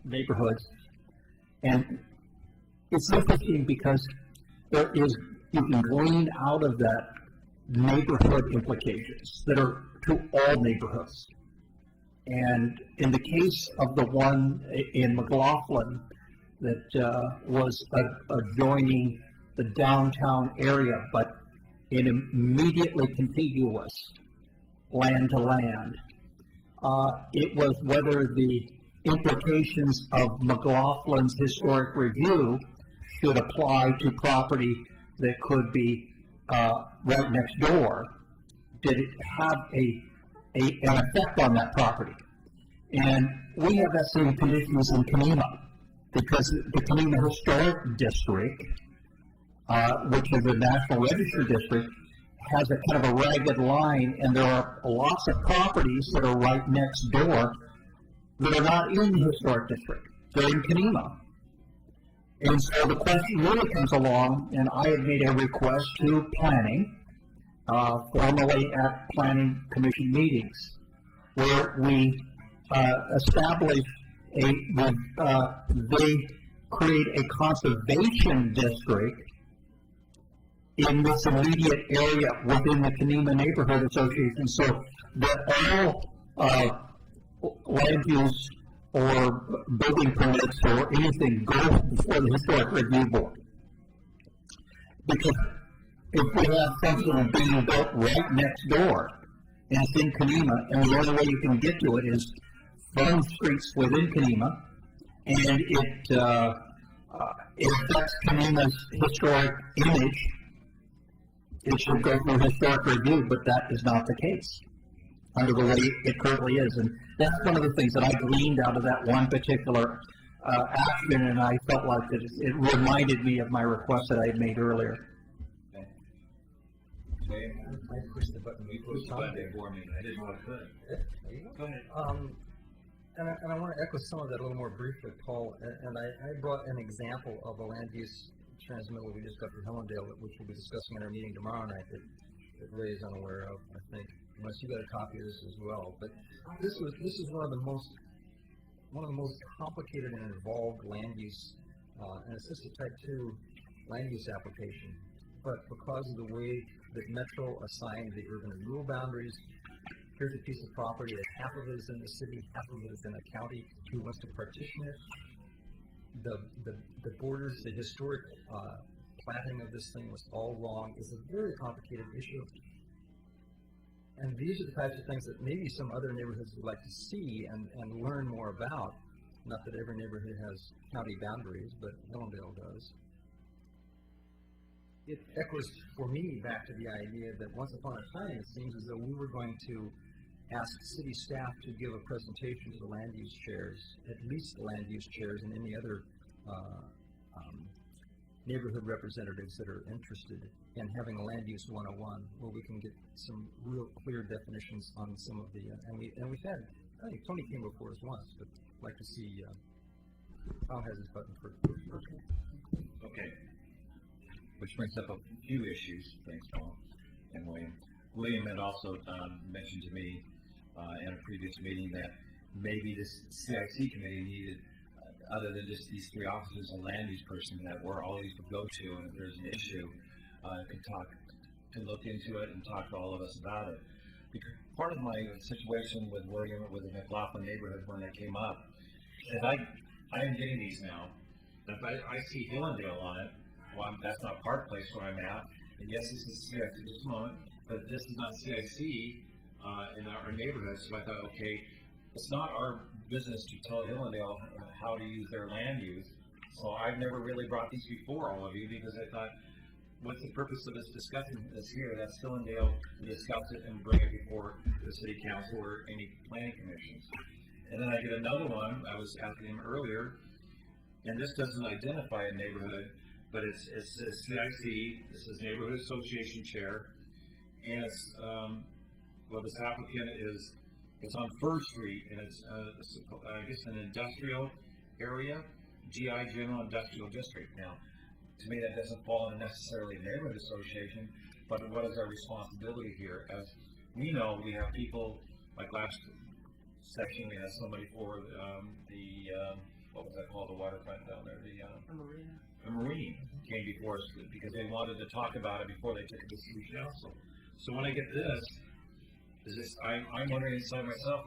neighborhoods? And it's interesting because you can glean out of that neighborhood implications that are to all neighborhoods. And in the case of the one in McLaughlin that was adjoining the downtown area, but in immediately contiguous land to land, it was whether the implications of McLaughlin's historic review should apply to property that could be right next door. Did it have an effect on that property? And we have that same conditions in Kanema, because the Kanema Historic District, which is a National Register district, has a kind of a ragged line, and there are lots of properties that are right next door that are not in the historic district. They're in Kanema. And so the question really comes along, and I have made a request to planning, formally at planning commission meetings, where we establish they create a conservation district in this immediate area within the Kanema Neighborhood Association, so that all land use or building permits or anything go before the Historic Review Board. Because if we have something being built right next door, and it's in Kenema, and the only way you can get to it is from streets within Kenema, and it affects Kenema's historic image, it should go through historic review, but that is not the case under the way it currently is. And that's one of the things that I gleaned out of that one particular action, and I felt like that it reminded me of my request that I had made earlier. I pushed the button. You pushed the button for me. I didn't know I could. Go ahead. And I want to echo some of that a little more briefly, Paul. And I brought an example of a land use transmittal we just got from Hellendale, which we'll be discussing in our meeting tomorrow night, that Ray is unaware of, I think, unless you got a copy of this as well. But this is one of the most complicated and involved land use, and it's just a type 2 land use application. But because of the way that Metro assigned the urban and rural boundaries, here's a piece of property that half of it is in the city, half of it is in the county. Who wants to partition it? The borders, the historic planting of this thing was all wrong. It's a very complicated issue. And these are the types of things that maybe some other neighborhoods would like to see and learn more about. Not that every neighborhood has county boundaries, but Hellendale does. It echoes for me back to the idea that once upon a time it seems as though we were going to ask city staff to give a presentation to the land use chairs, at least the land use chairs and any other neighborhood representatives that are interested in having a land use 101 where we can get some real clear definitions on some of the, and we've had, I think Tony came before us once, but I'd like to see, Tom has his button for. Okay. Which brings up a few issues. Thanks, Paul and William. William had also mentioned to me in a previous meeting that maybe this CIC committee needed, other than just these 3 officers, a land use person that where all these would go to, and if there's an issue, could look into it and talk to all of us about it. Because part of my situation with William, with the McLaughlin neighborhood when that came up, is I am getting these now. If I see Hillendale on it, well, that's not Park Place where I'm at, and yes, this is CIC at this moment, but this is not CIC in our neighborhood, so I thought, okay, it's not our business to tell Hillendale how to use their land use, so I've never really brought these before all of you, because I thought, what's the purpose of this discussion this here? That's Hillendale to discuss it and bring it before the city council or any planning commissions. And then I get another one, I was asking him earlier, and this doesn't identify a neighborhood, but it says CIC, this is Neighborhood Association Chair, and it's, well, this applicant is, it's on Fir Street, and it's, I guess, an industrial area, GI, General Industrial District. Now, to me, that doesn't fall into necessarily a neighborhood association, but what is our responsibility here? As we know, we have people, like last section, we had somebody for what was that called, the waterfront down there, the Marine came before us because they wanted to talk about it before they took it to city council. So when I get this, I'm wondering inside myself,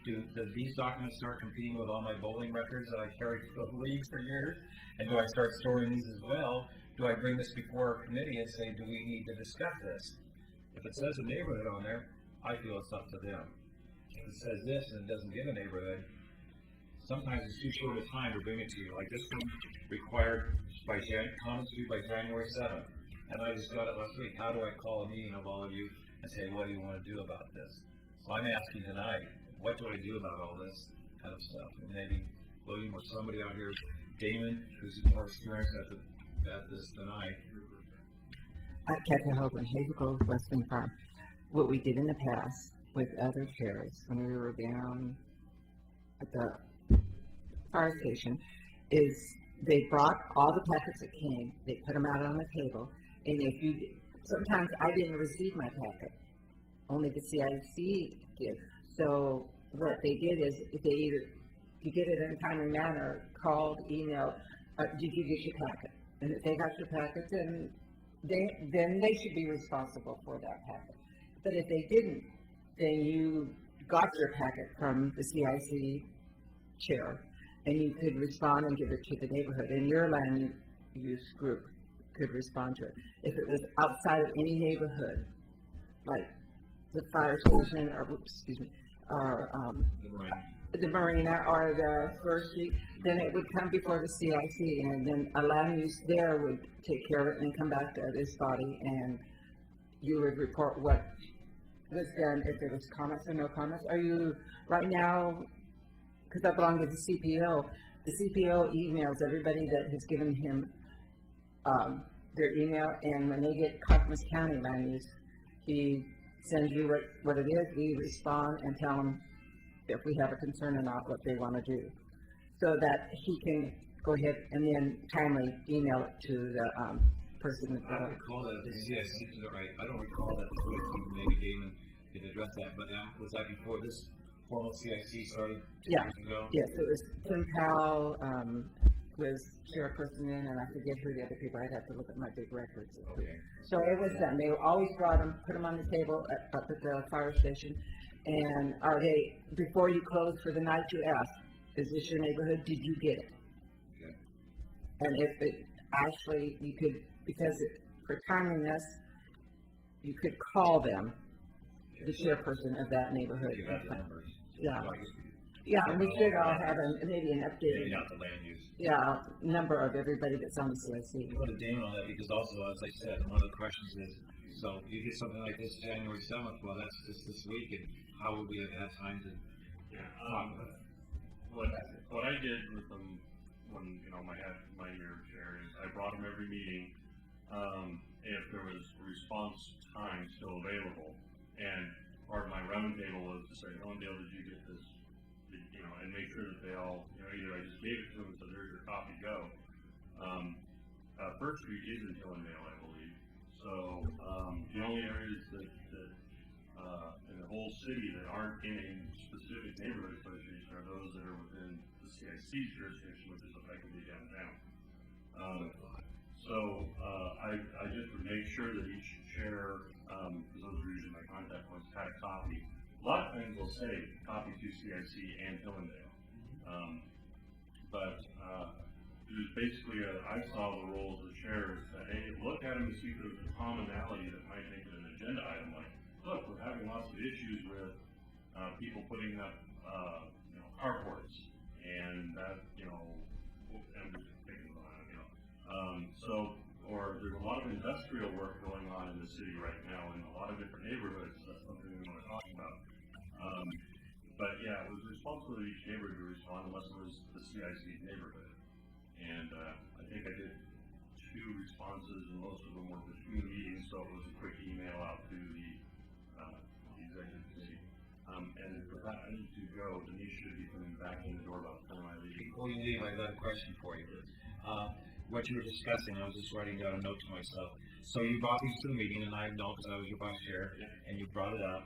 do these documents start competing with all my bowling records that I carried for the league for years? And do I start storing these as well? Do I bring this before our committee and say, do we need to discuss this? If it says a neighborhood on there, I feel it's up to them. If it says this and it doesn't give a neighborhood, sometimes it's too short a time to bring it to you. Like this one required by comments due by January 7th. And I just got it last week. How do I call a meeting of all of you and say, what do you want to do about this? So I'm asking tonight, what do I do about all this kind of stuff? And maybe William or somebody out here, Damon, who's more experienced at this tonight. Kathy Hogan, Hazel Grove Western Farm. What we did in the past with other chairs when we were down at the fire station is they brought all the packets that came, they put them out on the table, and sometimes I didn't receive my packet, only the CIC did. So what they did is if they either, you get it in a timely manner, called, emailed, did you get your packet? And if they got your packet, then they should be responsible for that packet. But if they didn't, then you got your packet from the CIC chair, and you could respond and give it to the neighborhood, and your land use group could respond to it. If it was outside of any neighborhood, like the fire station, or, excuse me, or, the marina or the First Street, then it would come before the CIC, and then a land use there would take care of it and come back to this body, and you would report what was done, if there was comments or no comments. Are you, right now, because I belong to the CPO emails everybody that has given him their email, and when they get Clackamas County land use, he sends you what it is, we respond and tell them if we have a concern or not, what they want to do, so that he can go ahead and then timely email it to the person. I don't recall that the CIC, I don't recall that the CIC maybe Damon could address that, but was that before this formal CIC started 2 years ago? Yes, it was Tim Powell, was chairperson in, and I forget who the other people, I'd have to look at my big records. Okay. So it was them, they always brought them, put them on the table up at the fire station, and are they, before you close for the night, you ask, is this your neighborhood, did you get it? Okay. And if it, actually, you could, because for timeliness, you could call them, the chairperson of that neighborhood. You have the numbers. Yeah. Yeah, and we should all have maybe an updated, Maybe not the land use. yeah, number of everybody that's on the CIC. Go to Damon on that, because also, as I said, one of the questions is, so you get something like this January 7th, well, that's just this week, and how would we have had time to talk about it? What I did with them when, my year chair is I brought them every meeting, if there was response time still available, and part of my roundtable was to say, Dale, did you get this? And make sure that they all, either I just gave it to them and said, there's your copy, go. First Street is in Hillendale, I believe. So, the only areas that in the whole city that aren't in a specific neighborhood association are those that are within the CIC's jurisdiction, which is effectively downtown. I just would make sure that each chair, because those are usually my contact points, had a copy. A lot of things will say copy to CIC and Hillendale. But it was basically, I saw the role as the chair, that, hey, look at them and see if there's a commonality that might make it an agenda item. Like, look, we're having lots of issues with people putting up, carports, and that, I'm just thinking about it, or there's a lot of industrial work going on in the city right now in a lot of different neighborhoods. That's something we want to talk about. But yeah, it was responsible of each neighborhood to respond unless it was the CIC's neighborhood. And I think I did 2 responses, and most of them were between meetings, so it was a quick email out to the executive committee. And with that, I need to go. Denise should be coming back in the door about the time I leave. Before you leave, I've got a question for you. What you were discussing, I was just writing down a note to myself. So you brought these to the meeting, and I know because I was your vice chair, and you brought it up.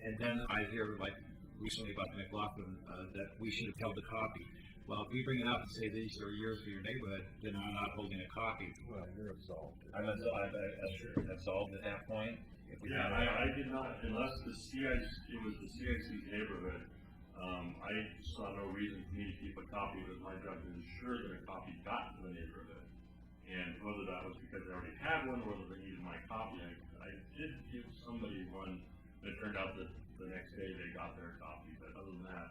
And then I hear, like, recently about the McLaughlin, that we should have held a copy. Well, if we bring it up and say these are yours for your neighborhood, then I'm not holding a copy. Well, you're absolved. I'm absolved at that point. If we I did not, unless it was the CIC's neighborhood. I saw no reason for me to keep a copy. It was my job to ensure that a copy got to the neighborhood. And whether that was because they already had one or whether they needed my copy, I did give somebody one. It turned out that the next day they got their copy. But other than that,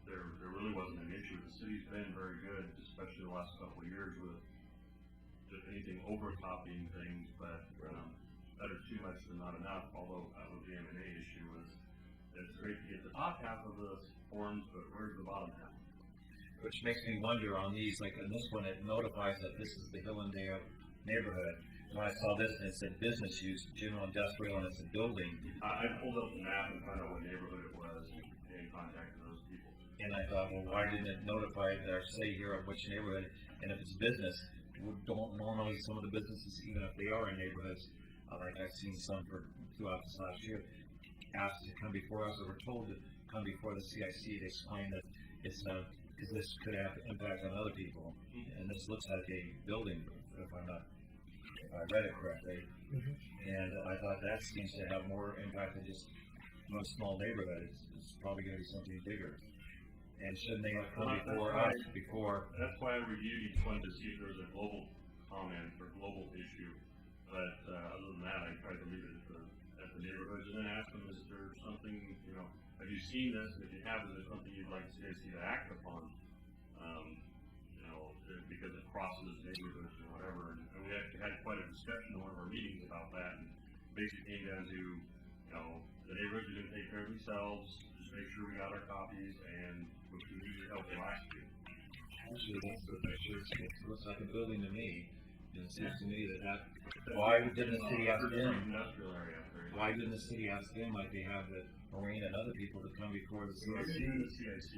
there really wasn't an issue. The city's been very good, especially the last couple of years with just anything over copying things. But better too much than not enough. Although the M&A issue was. It's great to get the top half of the forms, but where's the bottom half? Which makes me wonder on these, like on this one, it notifies that this is the Hillendale neighborhood. When I saw this, and it said business use, general industrial, and it's a building. I pulled up the map and found out what neighborhood it was and contacted those people. And I thought, well, why didn't it notify or say here of which neighborhood? And if it's business, don't normally some of the businesses, even if they are in neighborhoods, like I've seen some throughout this last year, asked to come before us, or were told to come before the CIC to explain that it's because this could have impact on other people, and this looks like a building, if I read it correctly, and I thought that seems to have more impact than just a small neighborhood. It's probably going to be something bigger. And shouldn't they have come before us, before? That's why I reviewed each one to see if there was a global comment or global issue. But, other than that, I tried to leave it at the neighborhoods and then ask them, is there something, you know, have you seen this? If you have, is there something you'd like CIC to act upon? You know, because it crosses neighborhoods or whatever. And we actually had quite a discussion in one of our meetings about that. And basically came down to, you know, the neighborhoods are gonna take care of themselves, just make sure we got our copies, and which we usually help them last year. Actually, that's the pictures, it looks like a building to me. And it seems to me that, why didn't the city ask them? Industrial area up there. Why didn't the city ask them like they have the Marine and other people to come before the The CIC? CIC.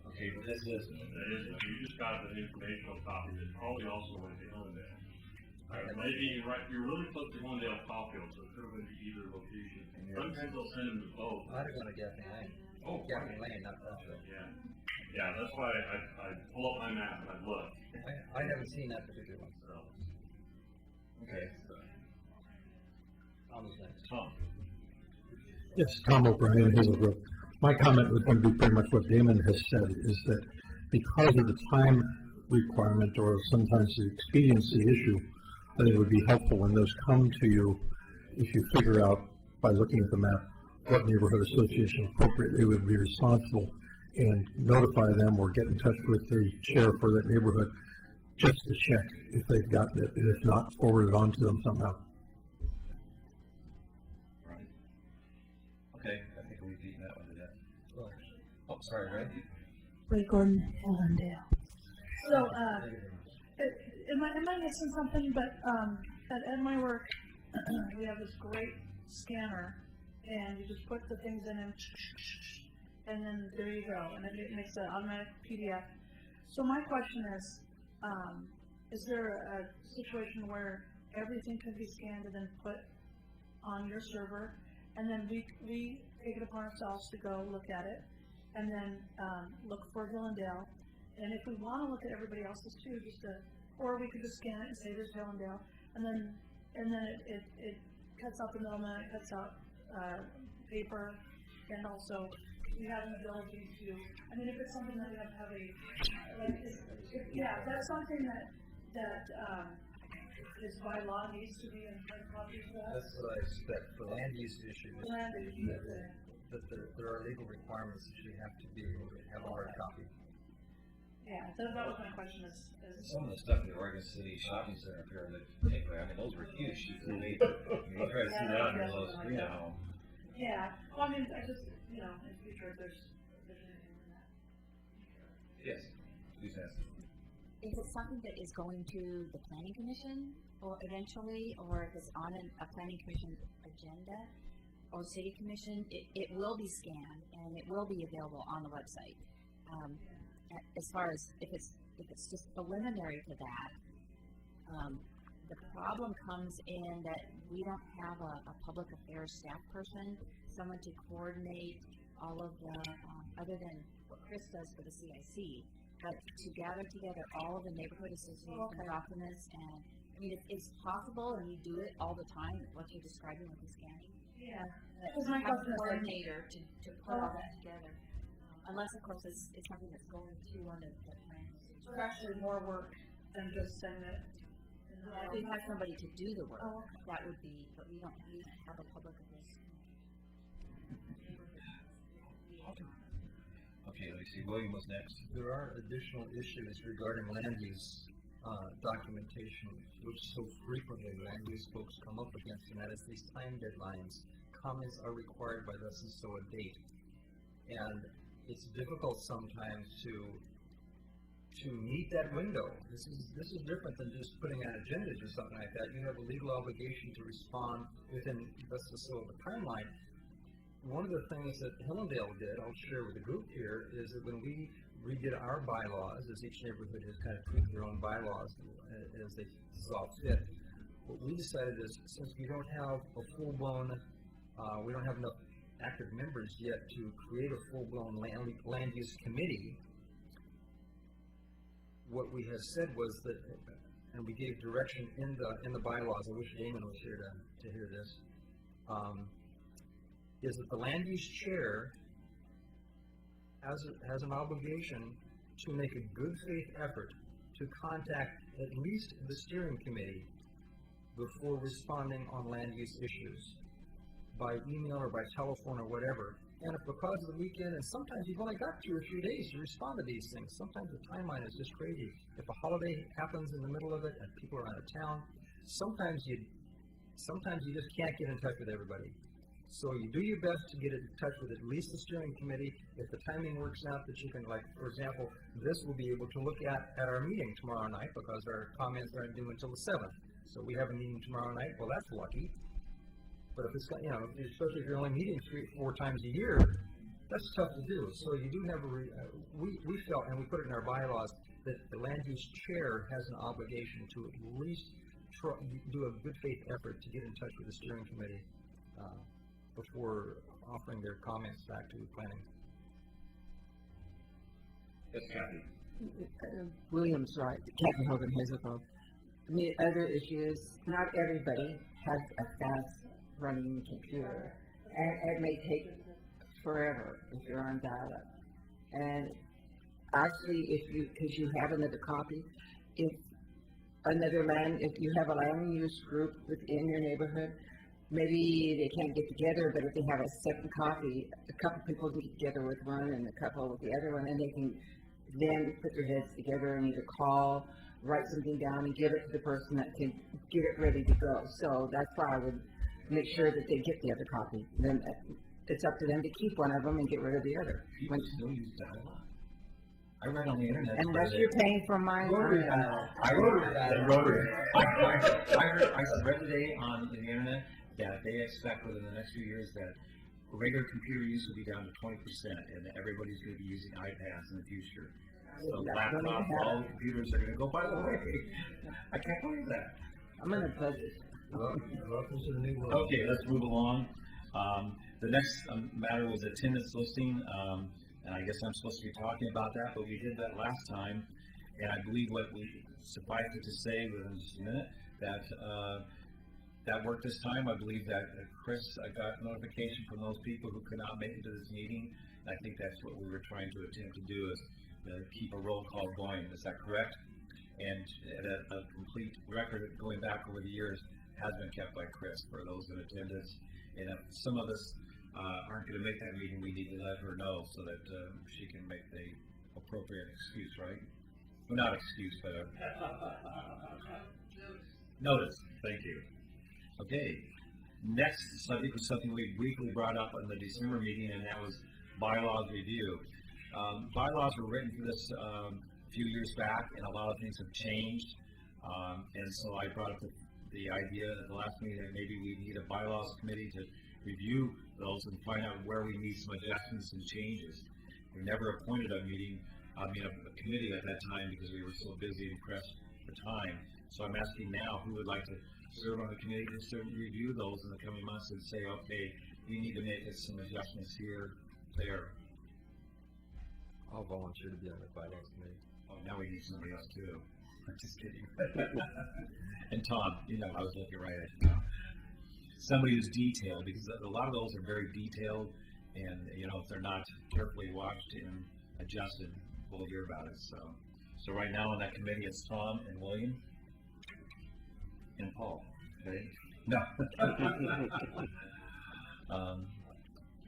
Okay, but this isn't. That is, you just got an informational copy that probably also went to Hillendale. Maybe right, you're really close to Hillendale Caulfield, so it could have been to either location. Sometimes they'll send them to both. I'd have gone to Gaffney Lane. Oh, Gaffney Lane, not Caulfield. Yeah. Yeah, that's why I pull up my map and I look. I haven't seen that particular one. So, Okay. Tom is next. Tom. Yes, Tom O'Brien, Hazelbrook. My comment was going to be pretty much what Damon has said, is that because of the time requirement or sometimes the expediency issue, I think it would be helpful when those come to you, if you figure out by looking at the map what neighborhood association appropriately would be responsible, and notify them or get in touch with the chair for that neighborhood just to check if they've gotten it, and if not, forward it on to them somehow. Right. Okay, I think we've beaten that one to death. Oh, sorry, Ray. Ray Gordon, Hillendale. So, am I missing something? But at my work, we have this great scanner, and you just put the things in and then there you go, and it makes an automatic PDF. So my question is there a situation where everything can be scanned and then put on your server, and then we take it upon ourselves to go look at it, and then look for Hillendale, and if we want to look at everybody else's too, or we could just scan it and say there's Hillendale, and then it cuts out the middleman, it cuts out paper, and also we have an ability to, I mean, if it's something that we have to have that's something that is by law needs to be in hard copies of that. That's what I expect. For land use issues, Land use, that there are legal requirements that you have to be able to have a hard copy. Yeah, that was my question is Some of the stuff in the Oregon City Shopping Center pyramid, anyway, I mean, those were huge sheets of paper. You try to see that on your little screen at home. yeah, well, I mean, I just, in the future, if there's anything in that. Yes, please ask. Is it something that is going to the planning commission or eventually, or if it's on a planning commission agenda or city commission, it will be scanned and it will be available on the website. As far as if it's just preliminary to that, the problem comes in that we don't have a public affairs staff person, someone to coordinate all of the, other than what Chris does for the CIC, but to gather together all of the neighborhood association documents. And I mean, it's possible, and you do it all the time, what you're describing with the scanning. Yeah. Because my have a coordinator to put all that together. Unless, of course, it's something that's going to one of the plans. So it's actually more work than just send it. If we have somebody to do the work, that would be, but we don't have a public affairs. Okay, let me see, William was next. There are additional issues regarding land use documentation, which so frequently land use folks come up against, and that is these time deadlines. Comments are required by thus and so a date. And it's difficult sometimes to meet that window. This is different than just putting out agendas or something like that. You have a legal obligation to respond within thus and so of a timeline. One of the things that Hillendale did, I'll share with the group here, is that when we redid our bylaws, as each neighborhood has kind of tweaked their own bylaws as they saw fit, what we decided is, since we don't have a full-blown, we don't have enough active members yet to create a full-blown land use committee, what we have said was that, and we gave direction in the bylaws, I wish Damon was here to hear this, is that the land use chair has an obligation to make a good faith effort to contact at least the steering committee before responding on land use issues, by email or by telephone or whatever. And if because of the weekend, and sometimes you've only got 2 or 3 days to respond to these things, sometimes the timeline is just crazy. If a holiday happens in the middle of it and people are out of town, sometimes you just can't get in touch with everybody. So you do your best to get in touch with at least the steering committee. If the timing works out that you can, like, for example, this we'll be able to look at our meeting tomorrow night because our comments aren't due until the 7th. So we have a meeting tomorrow night. Well, that's lucky. But if it's, you know, especially if you're only meeting 3 or 4 times a year, that's tough to do. So you do have we felt, and we put it in our bylaws, that the land use chair has an obligation to at least do a good faith effort to get in touch with the steering committee before offering their comments back to planning. Yes, Kathy. William's right, Kathy Hogan Hazelgrove. The other issue is not everybody has a fast running computer, and it may take forever if you're on dial-up. And actually, because you have another copy, if you have a land use group within your neighborhood, maybe they can't get together, but if they have a second copy, a couple people can get together with one and a couple with the other one, and they can then put their heads together and either call, write something down, and give it to the person that can get it ready to go. So that's why I would make sure that they get the other copy. Then it's up to them to keep one of them and get rid of the other. People still use dial-up. I read on the internet. Unless you're paying for mine. I read today on the internet that they expect within the next few years that regular computer use will be down to 20%, and that everybody's going to be using iPads in the future. So laptops, all the computers are going to go. By the way, I can't believe that. I'm going to put it. Welcome to the new world. Okay, let's move along. The next matter was attendance listing, and I guess I'm supposed to be talking about that, but we did that last time, and I believe what we suffice it to say within just a minute that that worked this time. I believe that Chris got notification from those people who could not make it to this meeting. And I think that's what we were trying to attempt to do is keep a roll call going. Is that correct? And a complete record going back over the years has been kept by Chris for those in attendance. And if some of us aren't going to make that meeting, we need to let her know so that she can make the appropriate excuse, right? Well, not excuse, but notice. Thank you. Okay. Next subject was something we briefly brought up in the December meeting, and that was bylaws review. Bylaws were written for this a few years back, and a lot of things have changed. And so I brought up the idea at the last meeting that maybe we need a bylaws committee to review those and find out where we need some adjustments and changes. We never appointed a committee at that time because we were so busy and pressed for time. So I'm asking now who would like to serve on the committee just to review those in the coming months and say, okay, we need to make some adjustments here, there. I'll volunteer to be on the bylaws committee. Oh, now we need somebody else too. I'm just kidding. And Tom, I was looking right at you. Somebody who's detailed, because a lot of those are very detailed, and if they're not carefully watched and adjusted, we'll hear about it. So right now on that committee, it's Tom and William and Paul. Okay? No.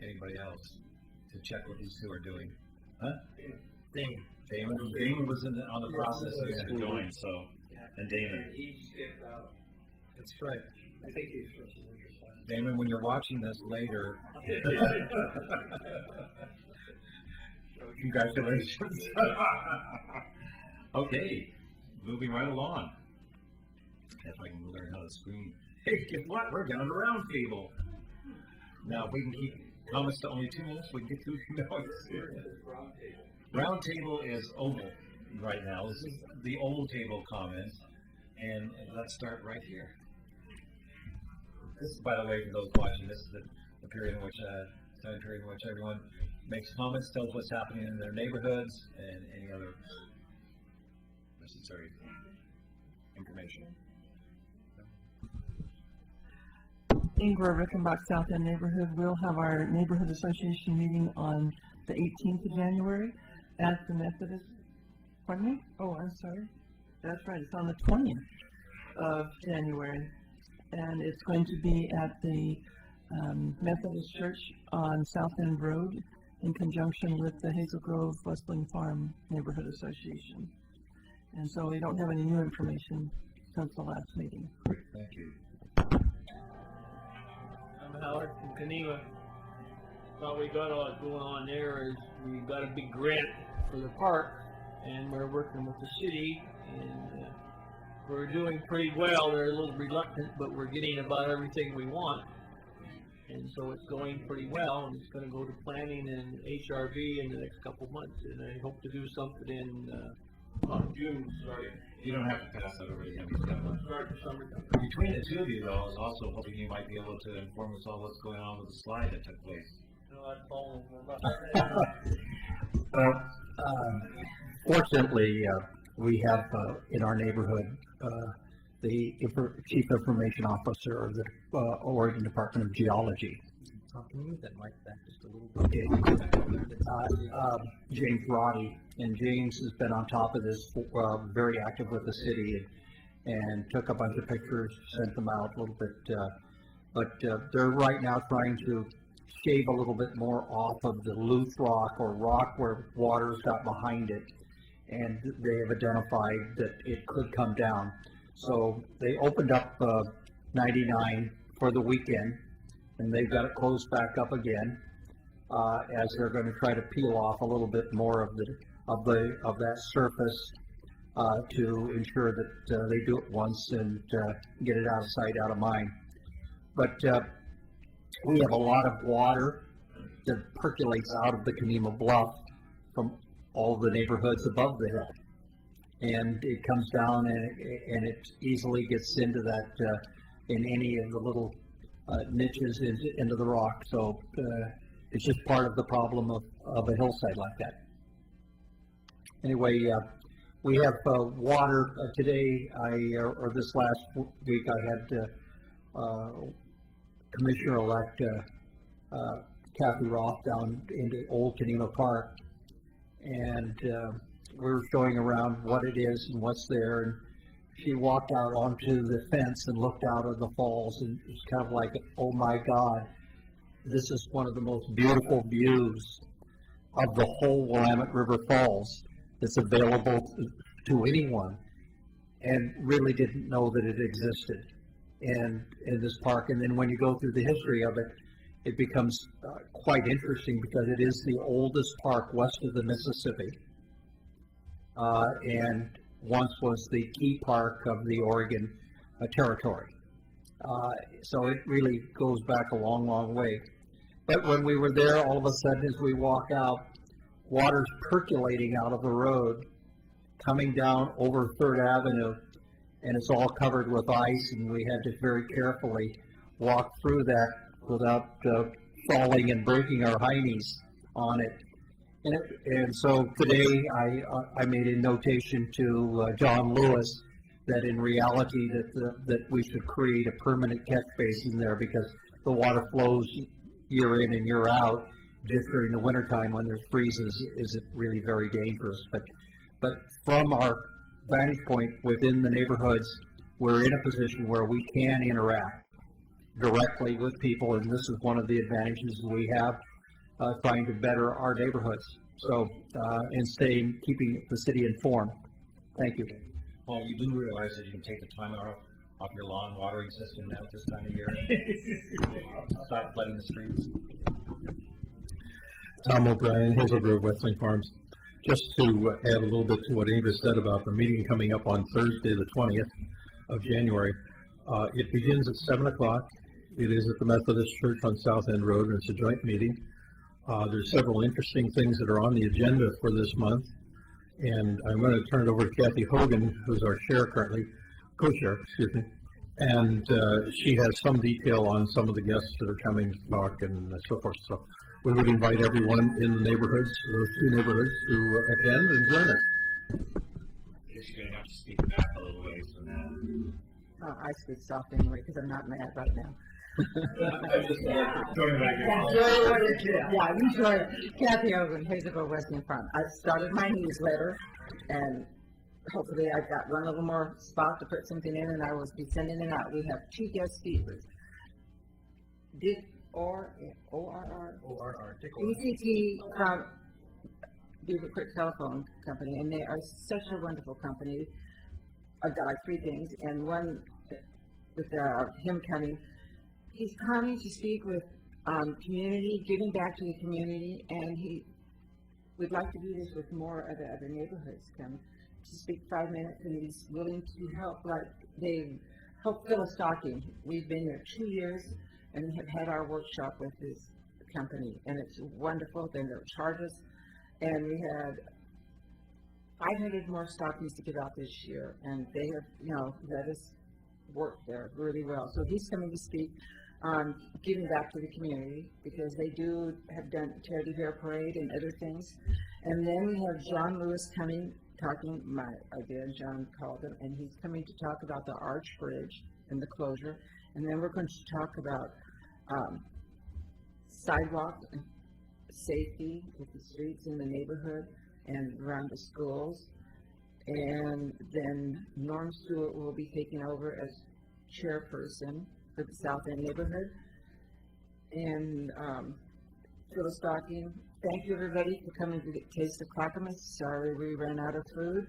Anybody else to check what these two are doing? Huh? Damon was on the process of joining, so, and Damon. He skipped out. That's right. I think he's supposed to leave your side. Damon, when you're watching this later, congratulations. Okay, moving right along. If I can learn how to screen. Hey, guess what? We're down to round table. Now, if we can keep comments to only 2 minutes, we can get through the notes. Round table is oval right now. This is the old table comments, and let's start right here. This is, by the way, for those watching, this is the period in which time period in which everyone makes comments, tells what's happening in their neighborhoods, and any other necessary information. Ingrid Rickenbach South End neighborhood. We'll have our neighborhood association meeting on the 18th of January at the Methodist, pardon me? Oh, I'm sorry. That's right, it's on the 20th of January. And it's going to be at the Methodist Church on South End Road in conjunction with the Hazel Grove Westling Farm Neighborhood Association. And so we don't have any new information since the last meeting. Thank you. I'm Howard from Keneva. What we got all going on there is we got a big grant for the park, and we're working with the city, and we're doing pretty well. They're a little reluctant, but we're getting about everything we want. And so it's going pretty well, and it's going to go to planning and HRV in the next couple months. And I hope to do something in June. Sorry. You don't have to pass that over to him. He's got one. Start the summertime. Between the two of you, though, I was also hoping you might be able to inform us all what's going on with the slide that took place. No, that's all about that. Fortunately, we have in our neighborhood the Chief Information Officer of the Oregon Department of Geology. Can you move that mic back just a little bit? James Roddy, and James has been on top of this, very active with the city, and took a bunch of pictures, sent them out a little bit, but they're right now trying to shave a little bit more off of the loose rock or rock where water's got behind it, and they have identified that it could come down. So they opened up 99 for the weekend, and they've got it closed back up again as they're going to try to peel off a little bit more of that surface to ensure that they do it once and get it out of sight, out of mind. But we have a lot of water that percolates out of the Kenema Bluff from all the neighborhoods above the hill. And it comes down and it easily gets into that, in any of the little niches into the rock. So it's just part of the problem of a hillside like that. Anyway, we have water today. Or this last week, I had Commissioner-elect Kathy Roth down into Old Kenema Park, and we were showing around what it is and what's there, and she walked out onto the fence and looked out of the falls, and it's kind of like, oh my God, this is one of the most beautiful views of the whole Willamette River Falls that's available to anyone, and really didn't know that it existed in this park. And then when you go through the history of it, it becomes quite interesting, because it is the oldest park west of the Mississippi, and once was the key park of the Oregon Territory. So it really goes back a long, long way. But when we were there, all of a sudden as we walk out, water's percolating out of the road, coming down over 3rd Avenue, and it's all covered with ice, and we had to very carefully walk through that without falling and breaking our heinies on it. And so today I made a notation to John Lewis that in reality that we should create a permanent catch basin there, because the water flows year in and year out. Just during the wintertime when there's freezes is it really very dangerous. But from our vantage point within the neighborhoods, we're in a position where we can interact directly with people, and this is one of the advantages we have trying to better our neighborhoods. So, and keeping the city informed. Thank you. Well, you do realize that you can take the time off your lawn watering system now at this time of year. Start flooding the streets. Tom O'Brien, Hazel Grove Westling Farms. Just to add a little bit to what Ava said about the meeting coming up on Thursday, the 20th of January. It begins at 7 o'clock. It is at the Methodist Church on South End Road, and it's a joint meeting. There's several interesting things that are on the agenda for this month. And I'm going to turn it over to Kathy Hogan, who's our chair currently, co-chair, excuse me. And she has some detail on some of the guests that are coming to talk and so forth. So we would invite everyone in the neighborhoods, those two neighborhoods, to attend and join us. I guess you're going to have to speak back a little ways from that. I speak soft anyway because I'm not mad right now. Yeah, we joined Kathy over in Hazelville Western Farm. I started my newsletter, and hopefully I've got one little more spot to put something in, and I will be sending it out. We have 2 guest speakers. ECT from Beaver Creek Telephone Company, and they are such a wonderful company. I've got like 3 things, and one with him coming. He's coming to speak with community, giving back to the community, and he would like to do this with more of the other neighborhoods. Come to speak 5 minutes, and he's willing to help. Like they help fill a stocking. We've been there 2 years, and we have had our workshop with his company, and it's wonderful. They don't charge us, and we had 500 more stockings to give out this year, and they have, let us work there really well. So he's coming to speak on giving back to the community, because they have done Charity Fair Parade and other things. And then we have John Lewis coming, talking, John called him, and he's coming to talk about the Arch Bridge and the closure. And then we're going to talk about sidewalk and safety with the streets in the neighborhood and around the schools. And then Norm Stewart will be taking over as chairperson for the South End neighborhood. And Phyllis Stocking, thank you everybody for coming to get Taste of Clackamas. Sorry we ran out of food.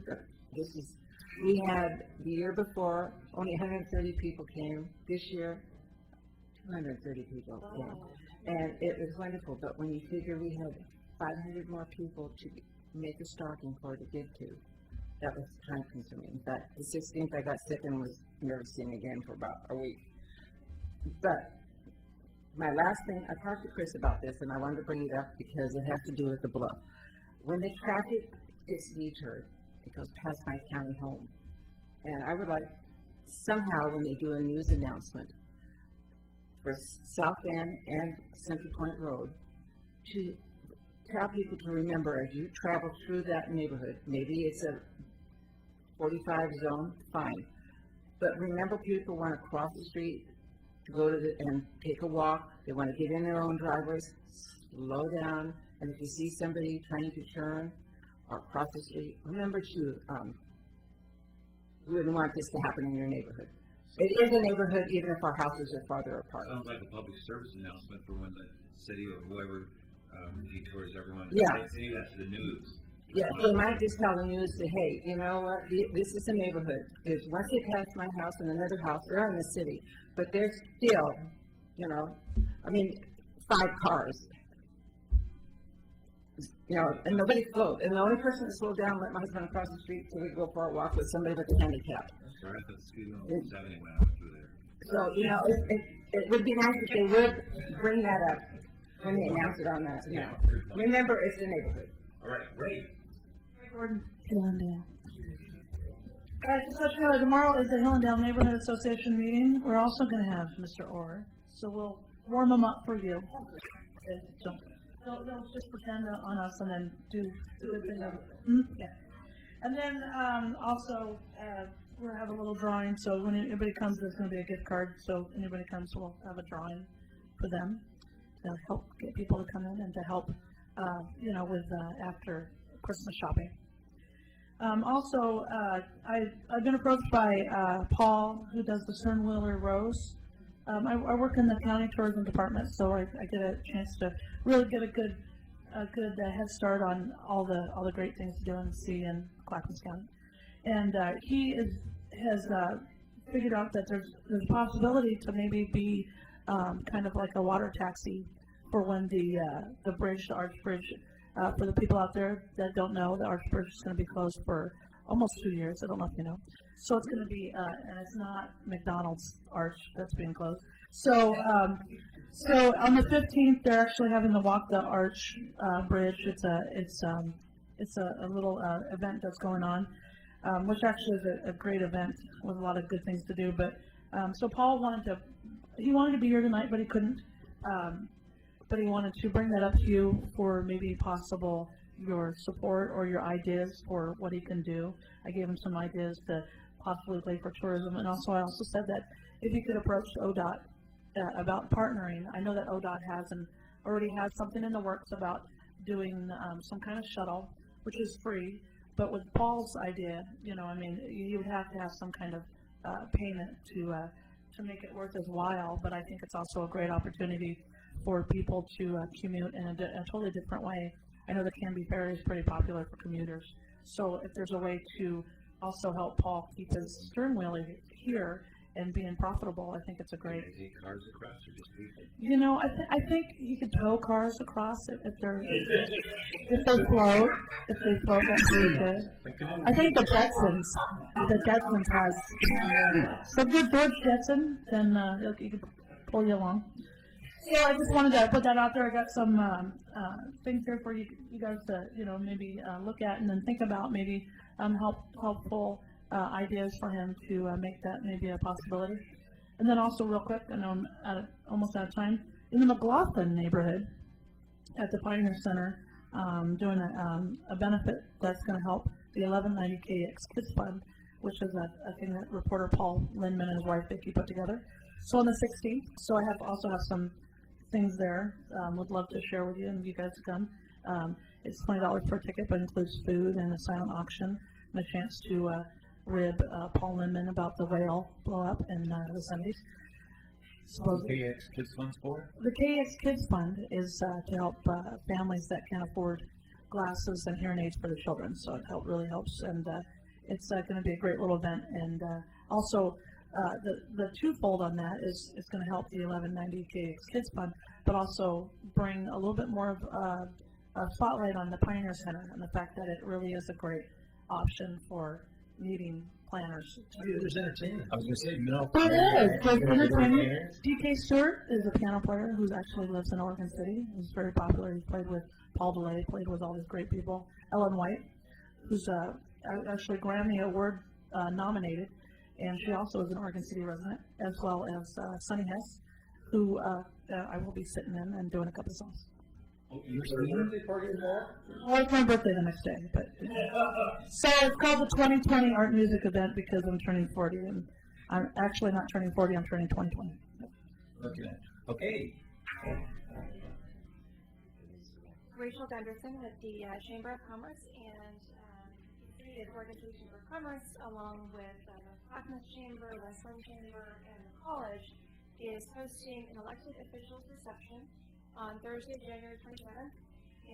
We had the year before, only 130 people came. This year, 230 people came. And it was wonderful, but when you figure we had 500 more people to make a stocking for to give to, that was time consuming. In fact, the 16th I got sick and was never seen again for about a week. But my last thing, I talked to Chris about this, and I wanted to bring it up because it has to do with the bluff. When the traffic gets detoured, it goes past my county home. And I would like, somehow, when they do a news announcement for South End and Central Point Road, to tell people to remember as you travel through that neighborhood, maybe it's a 45 zone, fine. But remember, people want to cross the street to go to and take a walk. They want to get in their own driveways, slow down, and if you see somebody trying to turn or cross the street, remember to, we wouldn't want this to happen in your neighborhood. It is a neighborhood, even if our houses are farther apart. Sounds like a public service announcement for when the city or whoever detours everyone. Yeah. Say that to the news. Yeah, they might just tell the news that, hey, you know what, this is a neighborhood. There's once they pass my house and another house, they're in the city, but there's still, 5 cars. And nobody slowed. And the only person that slowed down let my husband across the street so we could go for a walk with somebody with a handicap. Sorry, I thought the speed limit was 70 when I went through there. So, it would be nice if they would bring that up when they announce it on that. Remember, it's a neighborhood. All right, great. Gordon. Hillendale. Guys, just let you know, tomorrow is the Hillendale Neighborhood Association meeting. We're also going to have Mr. Orr, so we'll warm them up for you. Don't just pretend on us and then do the good thing. Yeah. And then also we'll have a little drawing. So when anybody comes, there's going to be a gift card. So anybody comes, we'll have a drawing for them to help get people to come in and to help, with after Christmas shopping. Also, I've been approached by Paul, who does the Sternwheeler Rose. I work in the county tourism department, so I get a chance to really get a good head start on all the great things to do and see in Clackamas County. And he has figured out that there's a possibility to maybe be kind of like a water taxi for when the bridge, the Arch Bridge, for the people out there that don't know, the Arch Bridge is going to be closed for almost 2 years. I don't know if you know. So it's going to be, and it's not McDonald's Arch that's being closed. So on the 15th, they're actually having to walk the Arch Bridge. It's a little event that's going on, which actually is a great event with a lot of good things to do. But so Paul wanted to be here tonight, but he couldn't. But he wanted to bring that up to you for maybe possible your support or your ideas for what he can do. I gave him some ideas to possibly play for tourism, and I also said that if he could approach ODOT about partnering. I know that ODOT already has something in the works about doing some kind of shuttle, which is free. But with Paul's idea, I mean, you would have to have some kind of payment to make it worth his while. But I think it's also a great opportunity for people to commute in a totally different way. I know the Canby Ferry is pretty popular for commuters. So if there's a way to also help Paul keep his stern wheel here and being profitable, I think it's a great. Can they take cars across or just people? I think you could tow cars across if they float. If they float, that's really good. I think the Jetsons has. So if you're George Jetson, then he could pull you along. So I just wanted to put that out there. I got some things here for you guys to maybe look at and then think about maybe helpful ideas for him to make that maybe a possibility. And then also real quick, I know I'm almost out of time, in the McLaughlin neighborhood at the Pioneer Center, doing a benefit that's going to help the 1190KX Kids Fund, which is a thing that reporter Paul Lindman and his wife Vicki put together. So on the 16th, so I also have some things there. Would love to share with you and you guys to come. It's $20 per ticket, but includes food and a silent auction and a chance to rib Paul Lindman about the whale blow up in the 70s. What's the KX Kids Fund for? The KX Kids Fund is to help families that can't afford glasses and hearing aids for their children. So it really helps, and it's going to be a great little event. And also, the twofold on that is it's going to help the 1190 KX Kids Fund, but also bring a little bit more of a spotlight on the Pioneer Center and the fact that it really is a great option for meeting planners. There's entertainment. I was going to say, no. It is. There's entertainment. DK Stewart is a piano player who actually lives in Oregon City. He's very popular. He played with Paul DeLay, played with all these great people. Ellen White, who's actually Grammy Award nominated, and she also is an Oregon City resident, as well as Sonny Hess, who I will be sitting in and doing a couple songs. Your birthday party tomorrow? Well, it's my birthday the next day, but so it's called the 2020 Art Music Event because I'm turning 40, and I'm actually not turning 40. I'm turning 2020. Okay. Rachel Gunderson with the Chamber of Commerce and the Oregon City Chamber of Commerce, along with the Clackamas Chamber, Westland Chamber, and the college, is hosting an elected officials reception on Thursday, January 27th,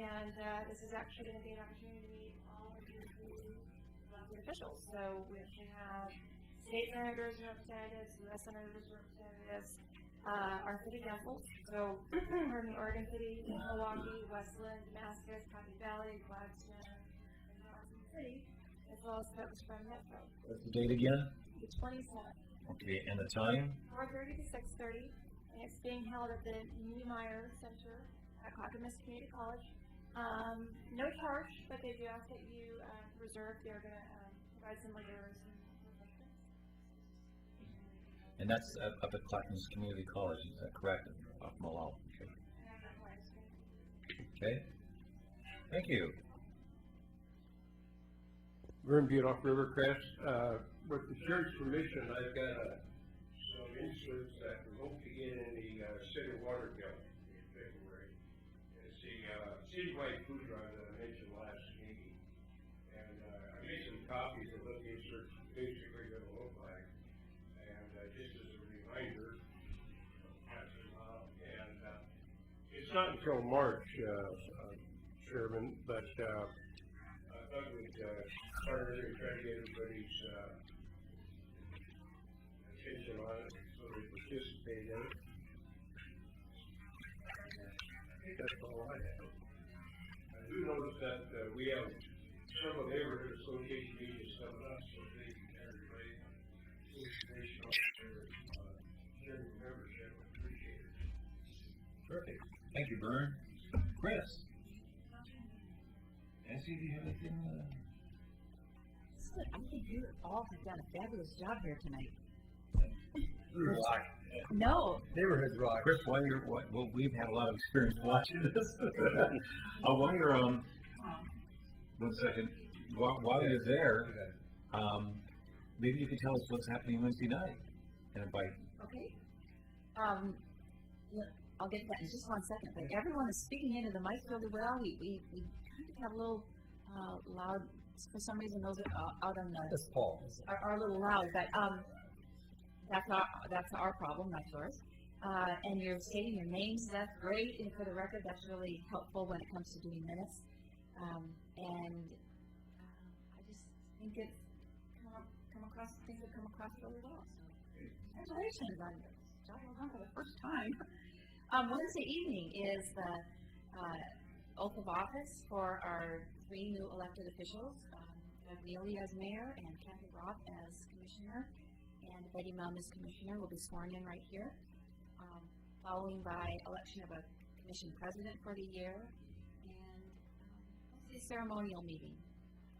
and this is actually going to be an opportunity to meet all of your elected officials. So we actually have state senators and representatives, U.S. senators and representatives, our city councils. So we're in Oregon City, Milwaukee, Westland, Damascus, County Valley, Gladstone, and Johnson City, as well as folks from Metro. What's the date again? The 27th. Okay, and the time? 4:30 to 6:30. And it's being held at the Niemeyer Center at Clackamas Community College. No charge, but they do ask that you reserve. They're going to provide some leaders and refreshments. And that's up at Clackamas Community College, is that correct? Off Malal. Okay. Thank you. Vern Butte off Rivercrest. With the church permission, I've got some inserts that we hope to get in the city water bill in February. It's the citywide food drive that I mentioned last meeting. And I made some copies of what the inserts basically going to look like. And just as a reminder, pass them out. And it's not until March, Chairman, but I thought we'd start early and try to get everybody's attention on it so they participate in it. I think that's all I have. I do notice that we have several neighborhood association meetings coming up, so they can everybody information on their sharing membership. Appreciate it. Perfect. Thank you, Vern. Chris? Nancy, do you have anything? I think you all have done a fabulous job here tonight. Rock. No. Neighborhood rock. Chris, well, we've had a lot of experience watching this. I wonder, 1 second, while you're there, maybe you can tell us what's happening Wednesday night and invite. Okay. I'll get to that in just 1 second, but everyone is speaking into the mic really well. We kind of have a little loud, for some reason those are out on the... That's Paul. Are a little loud, but that's our problem, not yours. And you're stating your names, that's great, and for the record, that's really helpful when it comes to doing minutes. And I just think it's things have come across really well. So congratulations on this. Job well done for the first time. Wednesday evening is the oath of office for our 3 new elected officials. Neely as mayor and Kathy Roth as commissioner, and Betty Mum as commissioner will be sworn in right here, following by election of a commission president for the year, and a ceremonial meeting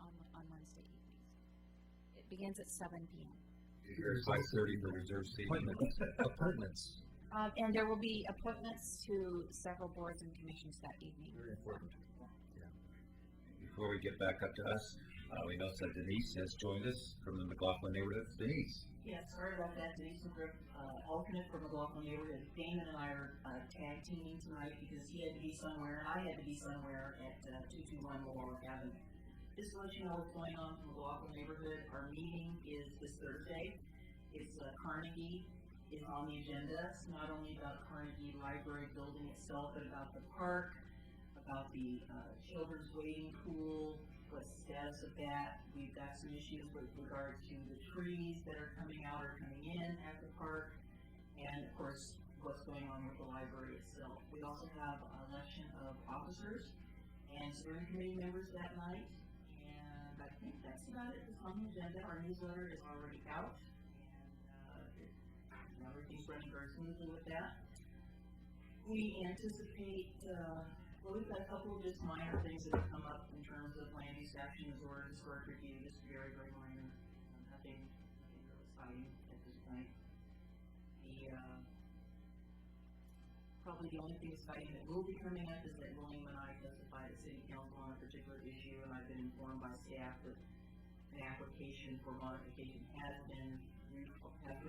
on Wednesday evenings. It begins at 7 p.m. Here's 5:30 for reserved seating. Appointments. And there will be appointments to several boards and commissions that evening. Very important. Before we get back up to us, we notice that Denise has joined us from the McLaughlin neighborhood. Denise. Yeah, sorry about that. Denise McGriff, alternate for McLaughlin neighborhood. Damon and I are tag teaming tonight because he had to be somewhere and I had to be somewhere at 221 Mohawk Avenue. Just to let you know what's going on from McLaughlin neighborhood, our meeting is this Thursday. It's Carnegie is on the agenda. It's not only about Carnegie Library building itself, but about the park, about the children's wading pool, what's the status of that. We've got some issues with regard to the trees that are coming out or coming in at the park, and of course, what's going on with the library itself. We also have an election of officers and steering committee members that night, and I think that's about it that's on the agenda. Our newsletter is already out, and everything's running very smoothly with that. We anticipate we've got a couple of just minor things that have come up in terms of land use actions or historic review, just very, very minor. Nothing real exciting at this point. Probably the only thing exciting that will be coming up is that William and I testified at City Council on a particular issue, and I've been informed by staff that an application for modification has been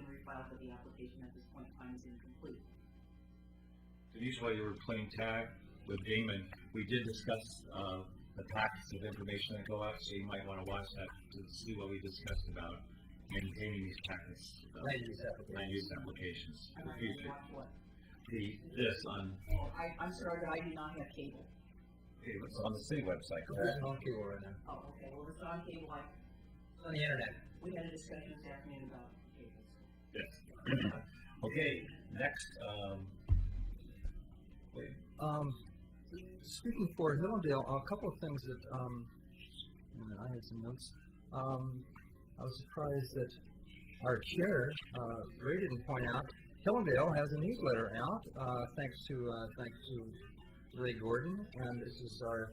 refiled, but the application at this point in time is incomplete. Denise, while you were playing tag with Damon, we did discuss the packets of information that go out, so you might want to watch that to see what we discussed about maintaining these packets. Land use applications for the future. This on... I'm sorry, but I do not have cable. It's on the city website. It's on cable right now. Oh, okay. Well, it's on cable. It's on the internet. We had a discussion this afternoon about cables. Yes. Okay, next. Speaking for Hillendale, a couple of things that I had some notes. I was surprised that our chair, Ray, didn't point out. Hillendale has a newsletter out, thanks to Ray Gordon, and this is our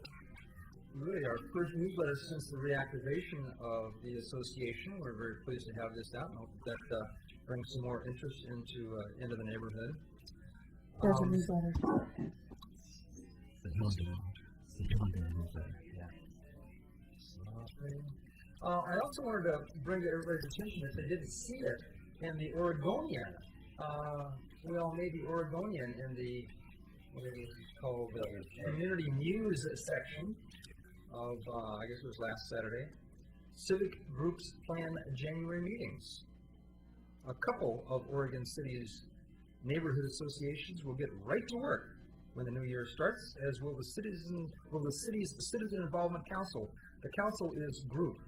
first newsletter since the reactivation of the association. We're very pleased to have this out, and hope that brings some more interest into the neighborhood. There's a newsletter. The Hillendale newsletter, yeah. I also wanted to bring to everybody's attention, if they didn't see it, in the Oregonian. We all made the Oregonian in the, what it is called, the Community News section of, I guess it was last Saturday. Civic groups plan January meetings. A couple of Oregon City's neighborhood associations will get right to work when the new year starts, as will the city's Citizen Involvement Council. The council is a group,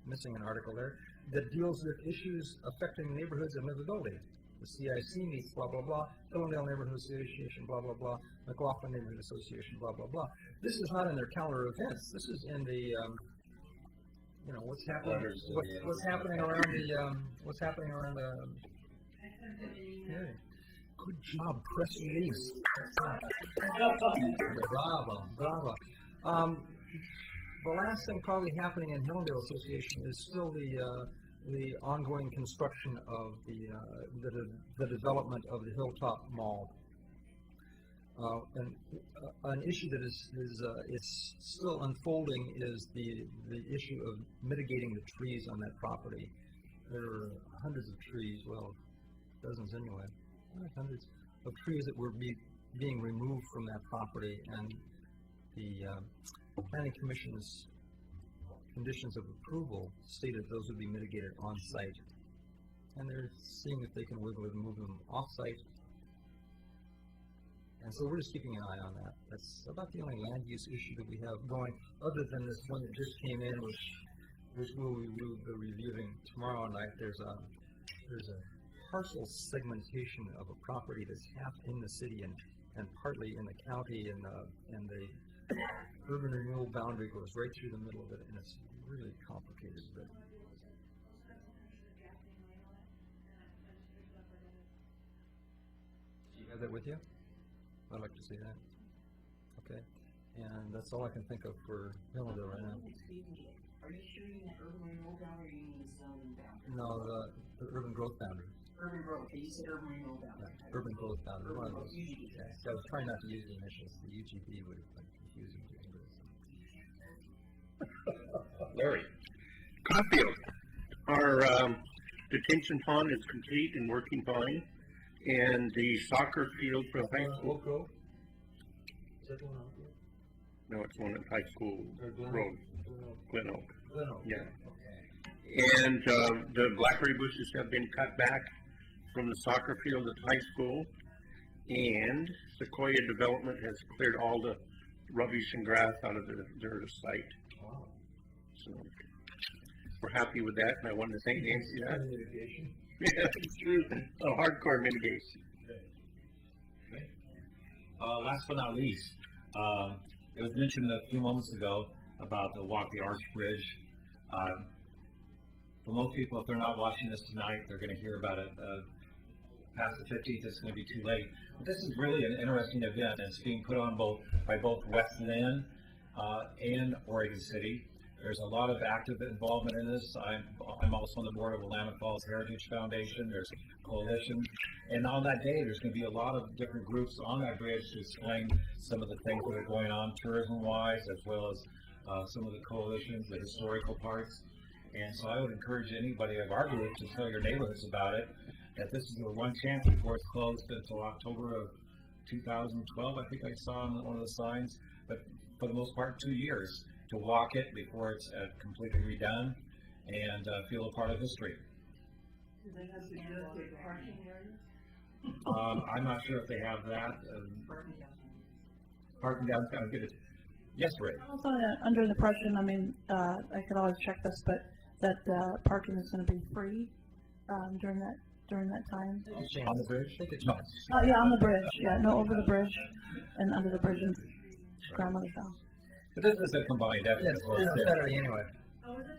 missing an article there, that deals with issues affecting neighborhoods and livability. The CIC meets blah blah blah, Hillendale Neighborhood Association blah blah blah, McLaughlin Neighborhood Association blah blah blah. This is not in their calendar of events. This is in the what's happening around the hearing. Good job, press release. Bravo. The last thing probably happening in Hillendale Association is still the ongoing construction of the development of the Hilltop Mall. And an issue that is still unfolding is the issue of mitigating the trees on that property. There are hundreds of trees, well, dozens anyway. Hundreds trees that were being removed from that property, and the planning commission's conditions of approval stated those would be mitigated on site, and they're seeing if they can wiggle and move them off site. And so we're just keeping an eye on that. That's about the only land use issue that we have going, other than this one that just came in, which we will be reviewing tomorrow night. There's a parcel segmentation of a property that's half in the city and partly in the county, and the urban renewal boundary goes right through the middle of it, and it's really complicated. But do you have that with you? I'd like to see that. Okay, and that's all I can think of for Hillendale right now. Excuse me, are you shooting at urban renewal boundary or you mean the zoning boundary? No, the urban growth boundary. Urban growth, okay, you said urban renewal boundary. Yeah, urban growth boundary. Urban One of growth, those. UGB. Yeah, so I was trying not to use the initials. The UGB would have been confusing to me. Larry. Caulfield, our detention pond is complete and working fine, and the soccer field for the high school. Oak Grove? Is that the one? No, it's one at high school Glen road, Oak. Glen Oak. Glen Oak. Yeah. Okay. And the blackberry bushes have been cut back from the soccer field at high school, and Sequoia Development has cleared all the rubbish and grass out of their site. Wow. So we're happy with that, and I wanted to thank Nancy for that. Mitigation. Yeah, it's true. A hardcore mitigation. Last but not least, it was mentioned a few moments ago about the Walk the Arch Bridge. For most people, if they're not watching this tonight, they're going to hear about it past the 15th. It's going to be too late. But this is really an interesting event, and it's being put on by both West Lynn and Oregon City. There's a lot of active involvement in this. I'm also on the board of Willamette Falls Heritage Foundation. There's a coalition. And on that day, there's going to be a lot of different groups on that bridge to explain some of the things that are going on tourism-wise, as well as some of the coalitions, the historical parts. And so I would encourage anybody of our group to tell your neighborhoods about it, that this is your one chance before it's closed until October of 2012, I think I saw on one of the signs. But for the most part, 2 years to walk it before it's completely redone and feel a part of history. Do they have suggested parking areas? I'm not sure if they have that. Parking downtown, get it. Yes, Ray. I'm also under the impression, I mean, I could always check this, but that parking is going to be free during that time. On the bridge? No. Yeah, on the bridge. Yeah, no, over the bridge and under the bridge in grandmother's house. But this is a combined effort. Yes, it's Saturday anyway. Oh, is it?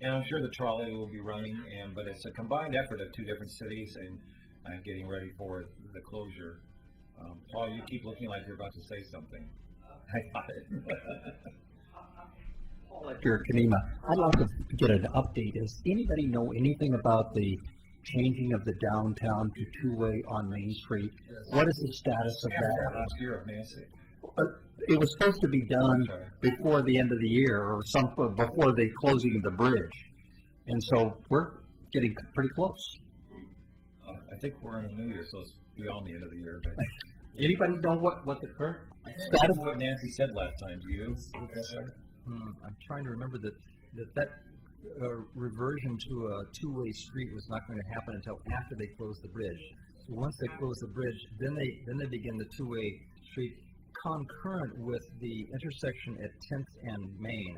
And I'm sure the trolley will be running, but it's a combined effort of two different cities and getting ready for the closure. Paul, you keep looking like you're about to say something. I got it. Director Kanema, I'd like to get an update. Does anybody know anything about the changing of the downtown to two-way on Main Street? What is the status of that? Last year of Nancy. It was supposed to be done before the end of the year or before the closing of the bridge. And so we're getting pretty close. I think we're in the new year, so it's beyond the end of the year. But Anybody know what the current status status? what Nancy said last time. Do you? I'm trying to remember that reversion to a two-way street was not going to happen until after they closed the bridge. So once they close the bridge, then they begin the two-way street concurrent with the intersection at 10th and Main,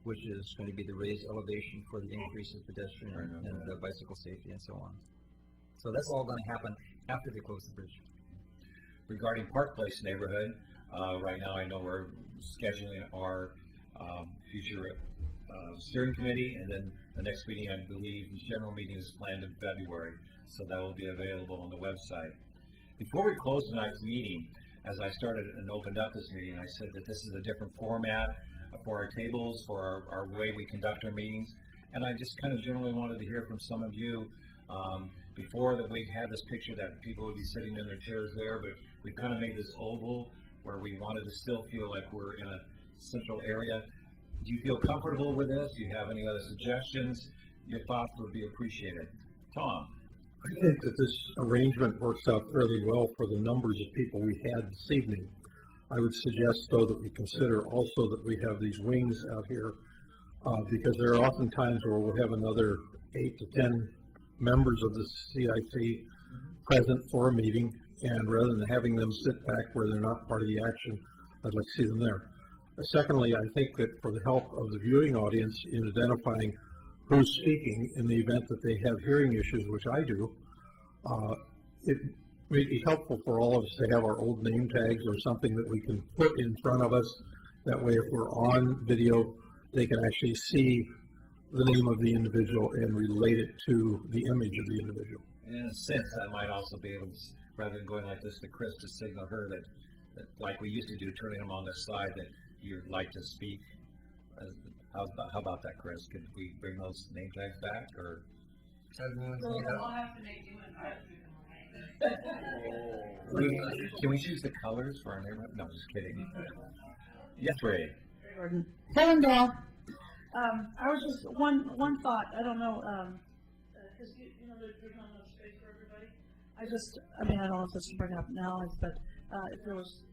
which is going to be the raised elevation for the increase in pedestrian and bicycle safety and so on. So that's all going to happen after they close the bridge. Regarding Park Place neighborhood, right now I know we're scheduling our future steering committee, and then the next meeting, I believe, the general meeting is planned in February, so that will be available on the website. Before we close tonight's meeting, as I started and opened up this meeting, I said that this is a different format for our tables, for our way we conduct our meetings, and I just kind of generally wanted to hear from some of you. Before that, we had this picture that people would be sitting in their chairs there, but we kind of made this oval where we wanted to still feel like we're in a central area. Do you feel comfortable with this? Do you have any other suggestions? Your thoughts would be appreciated. Tom? I think that this arrangement works out fairly well for the numbers of people we had this evening. I would suggest, though, that we consider also that we have these wings out here, because there are often times where we'll have another 8 to 10 members of the CIC present for a meeting, and rather than having them sit back where they're not part of the action, I'd like to see them there. Secondly, I think that for the help of the viewing audience in identifying who's speaking in the event that they have hearing issues, which I do, it may be helpful for all of us to have our old name tags or something that we can put in front of us. That way, if we're on video, they can actually see the name of the individual and relate it to the image of the individual. And in a sense, I might also be able to, rather than going like this to Chris, to signal her that like we used to do, turning them on their side, that you'd like to speak. How about that, Chris? Could we bring those name tags back, or? I'll have to make you Can we choose the colors for our neighborhood? No, just kidding. Yes, Ray. Helen Dale. I was just, one thought, I don't know, because you know, there's not enough space for everybody. I don't know if this will bring up now, but if there was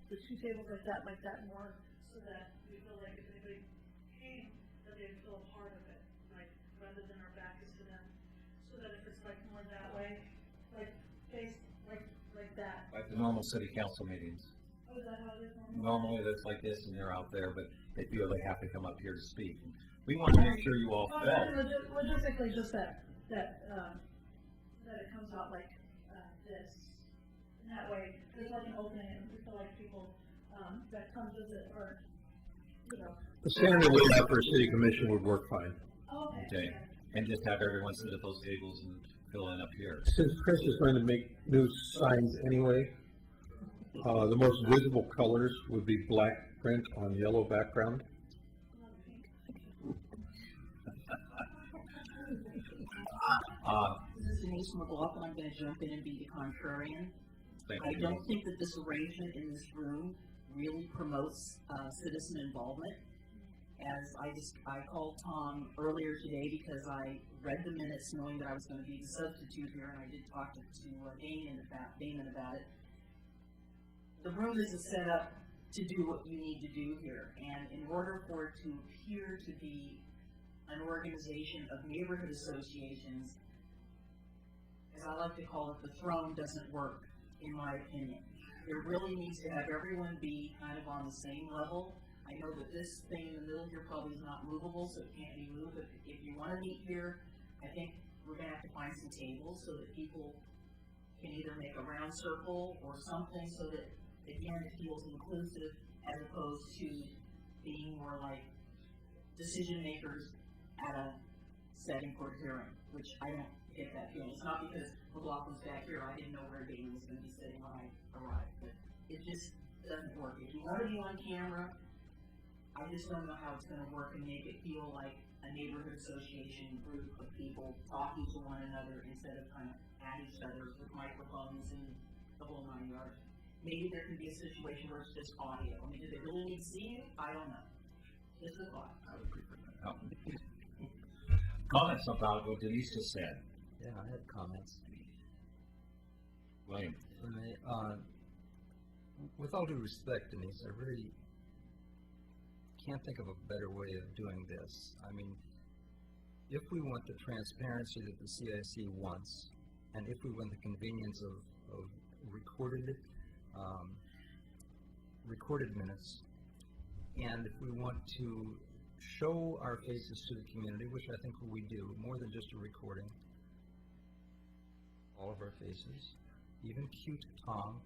the two tables like that more, so that we feel like if anybody came, that they'd feel a part of it, like, rather than our back is to them, so that if it's like more that way, like face, like that. Like the normal city council meetings. Oh, is that how it is Normally it's like this and they're out there, but they feel they have to come up here to speak. We want to make sure you all felt. Logistically, just that it comes out like this. And that way, there's like an opening, and we feel like people that come visit or, you know. The standard layout for a city commission would work fine. Okay. And just have everyone sit at those tables and fill in up here. Since Chris is going to make new signs anyway, the most visible colors would be black print on yellow background. This is Denise McLaughlin. I'm going to jump in and be the contrarian. I don't think that this arrangement in this room really promotes citizen involvement. As I called Tom earlier today because I read the minutes knowing that I was going to be the substitute here, and I did talk to Damon about it. The room isn't set up to do what you need to do here, and in order for it to appear to be an organization of neighborhood associations, as I like to call it, the throne doesn't work, in my opinion. It really needs to have everyone be kind of on the same level. I know that this thing in the middle here probably is not movable, so it can't be moved, but if you want to meet here, I think we're going to have to find some tables so that people can either make a round circle or something so that, again, it feels inclusive as opposed to being more like decision makers at a setting for a hearing, which I don't get that feeling. It's not because McLaughlin's back here. I didn't know where Damon was going to be sitting when I arrived, but it just doesn't work. If you want to be on camera, I just don't know how it's going to work and make it feel like a neighborhood association group of people talking to one another instead of kind of at each other with microphones and the whole 9 yards. Maybe there can be a situation where it's just audio. I mean, do they really need to see you? I don't know. Just a thought. I would prefer that. Comments about what Denise just said? Yeah, I had comments. William. With all due respect, Denise, I really can't think of a better way of doing this. I mean, if we want the transparency that the CIC wants, and if we want the convenience of recorded minutes, and if we want to show our faces to the community, which I think we do, more than just a recording, all of our faces, even cute Tom,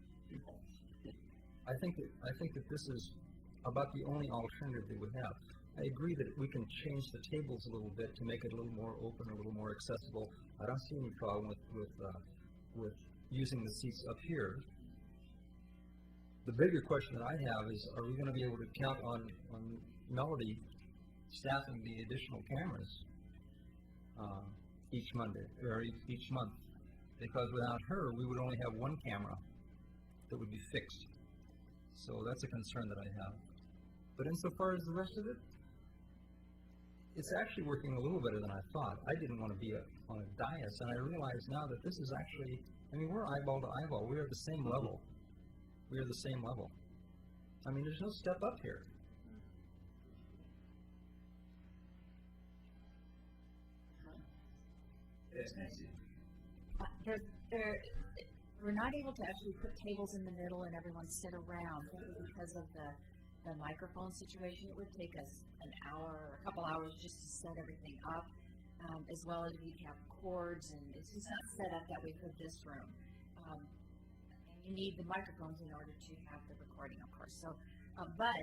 I think that this is about the only alternative that we have. I agree that we can change the tables a little bit to make it a little more open, a little more accessible. I don't see any problem with using the seats up here. The bigger question that I have is, are we going to be able to count on Melody staffing the additional cameras each Monday or each month? Because without her, we would only have one camera that would be fixed. So that's a concern that I have. But insofar as the rest of it, it's actually working a little better than I thought. I didn't want to be on a dais, and I realize now that this is actually, I mean, we're eyeball to eyeball. We are the same level. We are the same level. I mean, there's no step up here. Yes, Nancy. We're not able to actually put tables in the middle and everyone sit around because of the microphone situation. It would take us an hour or a couple hours just to set everything up, as well as we'd have cords, and it's just not set up that way for this room. And you need the microphones in order to have the recording, of course. So, but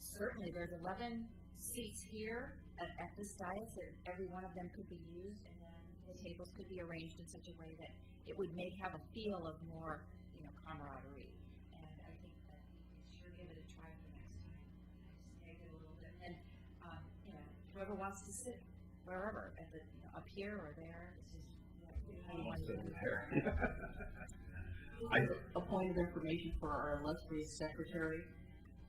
certainly there's 11 seats here at this dais that every one of them could be used, and then the tables could be arranged in such a way that it would have a feel of more, camaraderie. And I think that we can sure give it a try for next time. Just make it a little bit, and whoever wants to sit wherever, up here or there, it's just how you want to do it. A point of information for our illustrious secretary.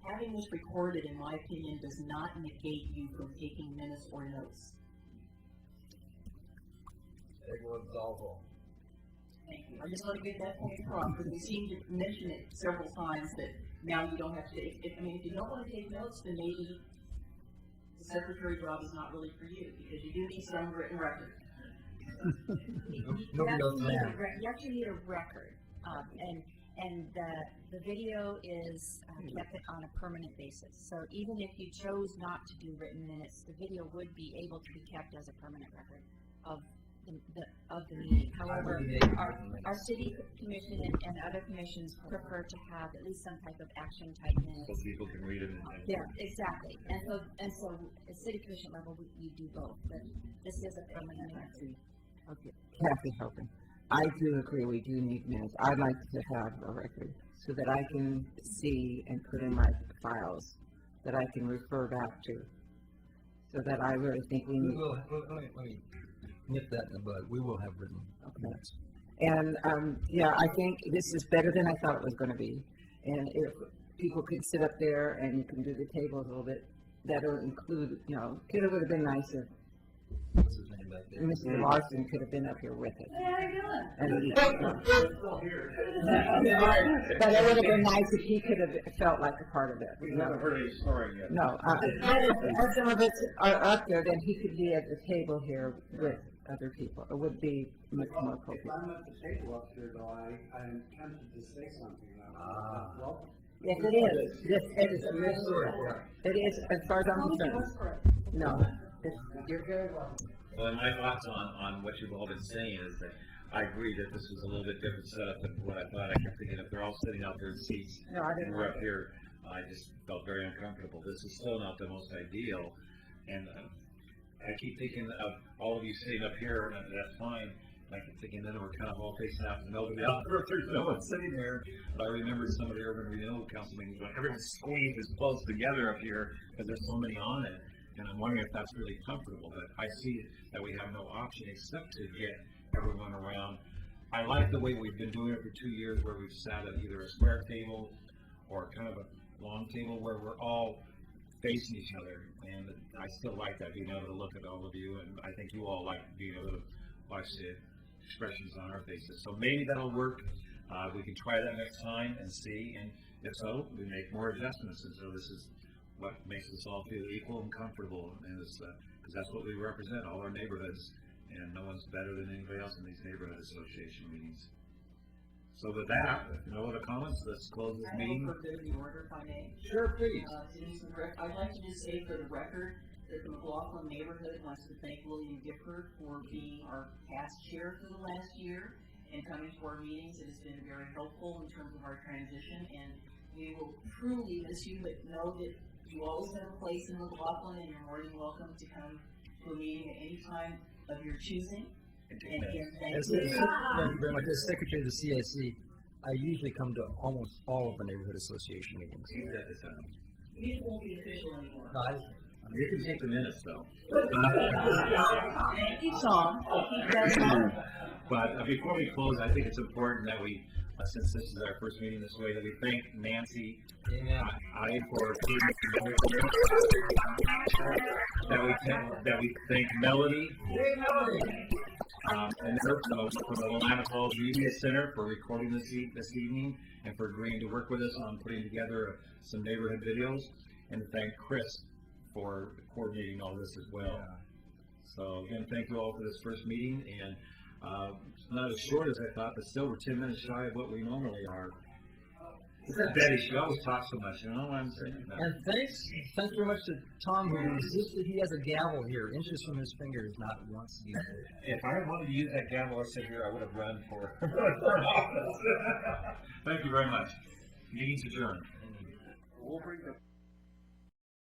Having this recorded, in my opinion, does not negate you from taking minutes or notes. Thank you. I just want to get that point across, because we seem to mention it several times that now you don't have to take, if you don't want to take notes, then maybe the secretary job is not really for you, because you do need some written record. You actually need a record, and the video is kept on a permanent basis. So even if you chose not to do written minutes, the video would be able to be kept as a permanent record of the meeting. However, our city commission and other commissions prefer to have at least some type of action type minutes. So people can read it. Yeah, exactly. And so at city commission level, we do both. But this is a permanent record. Okay, Kathy Hogan. I do agree we do need minutes. I'd like to have a record so that I can see and put in my files that I can refer back to. So that I really think we need. Let me nip that in the bud. We will have written minutes. And I think this is better than I thought it was going to be. And if people could sit up there and you can do the tables a little bit, that'll include, it would have been nice if What's his name back there? Mr. Larson could have been up here with us. Hey, how you doing? But it would have been nice if he could have felt like a part of it. We haven't heard any story yet. No, as some of us are up there, then he could be at the table here with other people. It would be much more appropriate. If I'm at the table up here, though, I'm tempted to say something. Well, yes, it is. It is a mystery. It is, as far as I'm concerned. No. You're good. Well, my thoughts on what you've all been saying is that I agree that this was a little bit different setup than what I thought. I kept thinking if they're all sitting out there in seats and we're up here, I just felt very uncomfortable. This is still not the most ideal, and I keep thinking of all of you sitting up here, and that's fine. I keep thinking that we're kind of all facing out and nobody out there. There's no one sitting there. But I remember some of the urban renewal council meetings when everyone's squeezed as close together up here because there's so many on it. And I'm wondering if that's really comfortable, but I see that we have no option except to get everyone around. I like the way we've been doing it for 2 years, where we've sat at either a square table or kind of a long table where we're all facing each other. And I still like that, being able to look at all of you, and I think you all like being able to watch the expressions on our faces. So maybe that'll work. We can try that next time and see, and if so, we make more adjustments. And so this is what makes us all feel equal and comfortable, and it's because that's what we represent, all our neighborhoods, and no one's better than anybody else in these neighborhood association meetings. So with that, if no other comments, let's close this meeting. I have a forbidden order, if I may. Sure, please. I'd like to just say for the record that the McLaughlin neighborhood wants to thank William Gifford for being our past chair for the last year and coming to our meetings. It has been very helpful in terms of our transition, and we will truly miss you, but know that you always have a place in McLaughlin, and you're more than welcome to come to a meeting at any time of your choosing. Thank you very much. As Secretary of the CIC, I usually come to almost all of the neighborhood association meetings. You won't be official anymore. No, you can take the minutes, though. Thank you, Tom. But before we close, I think it's important that we since this is our first meeting this way, that we thank Nancy Amen. for that we thank Melody and her folks from the Willamette Falls Media Center for recording this evening and for agreeing to work with us on putting together some neighborhood videos, and to thank Chris for coordinating all this as well. So again, thank you all for this first meeting, and it's not as short as I thought, but still we're 10 minutes shy of what we normally are. It's that Betty, she always talks so much, you know what I'm saying? And thanks very much to Tom, who insisted he has a gavel here, inches from his fingers, not once used it. If I wanted to use that gavel I sit here, I would have run for office. Thank you very much. Meeting's adjourned. We'll bring the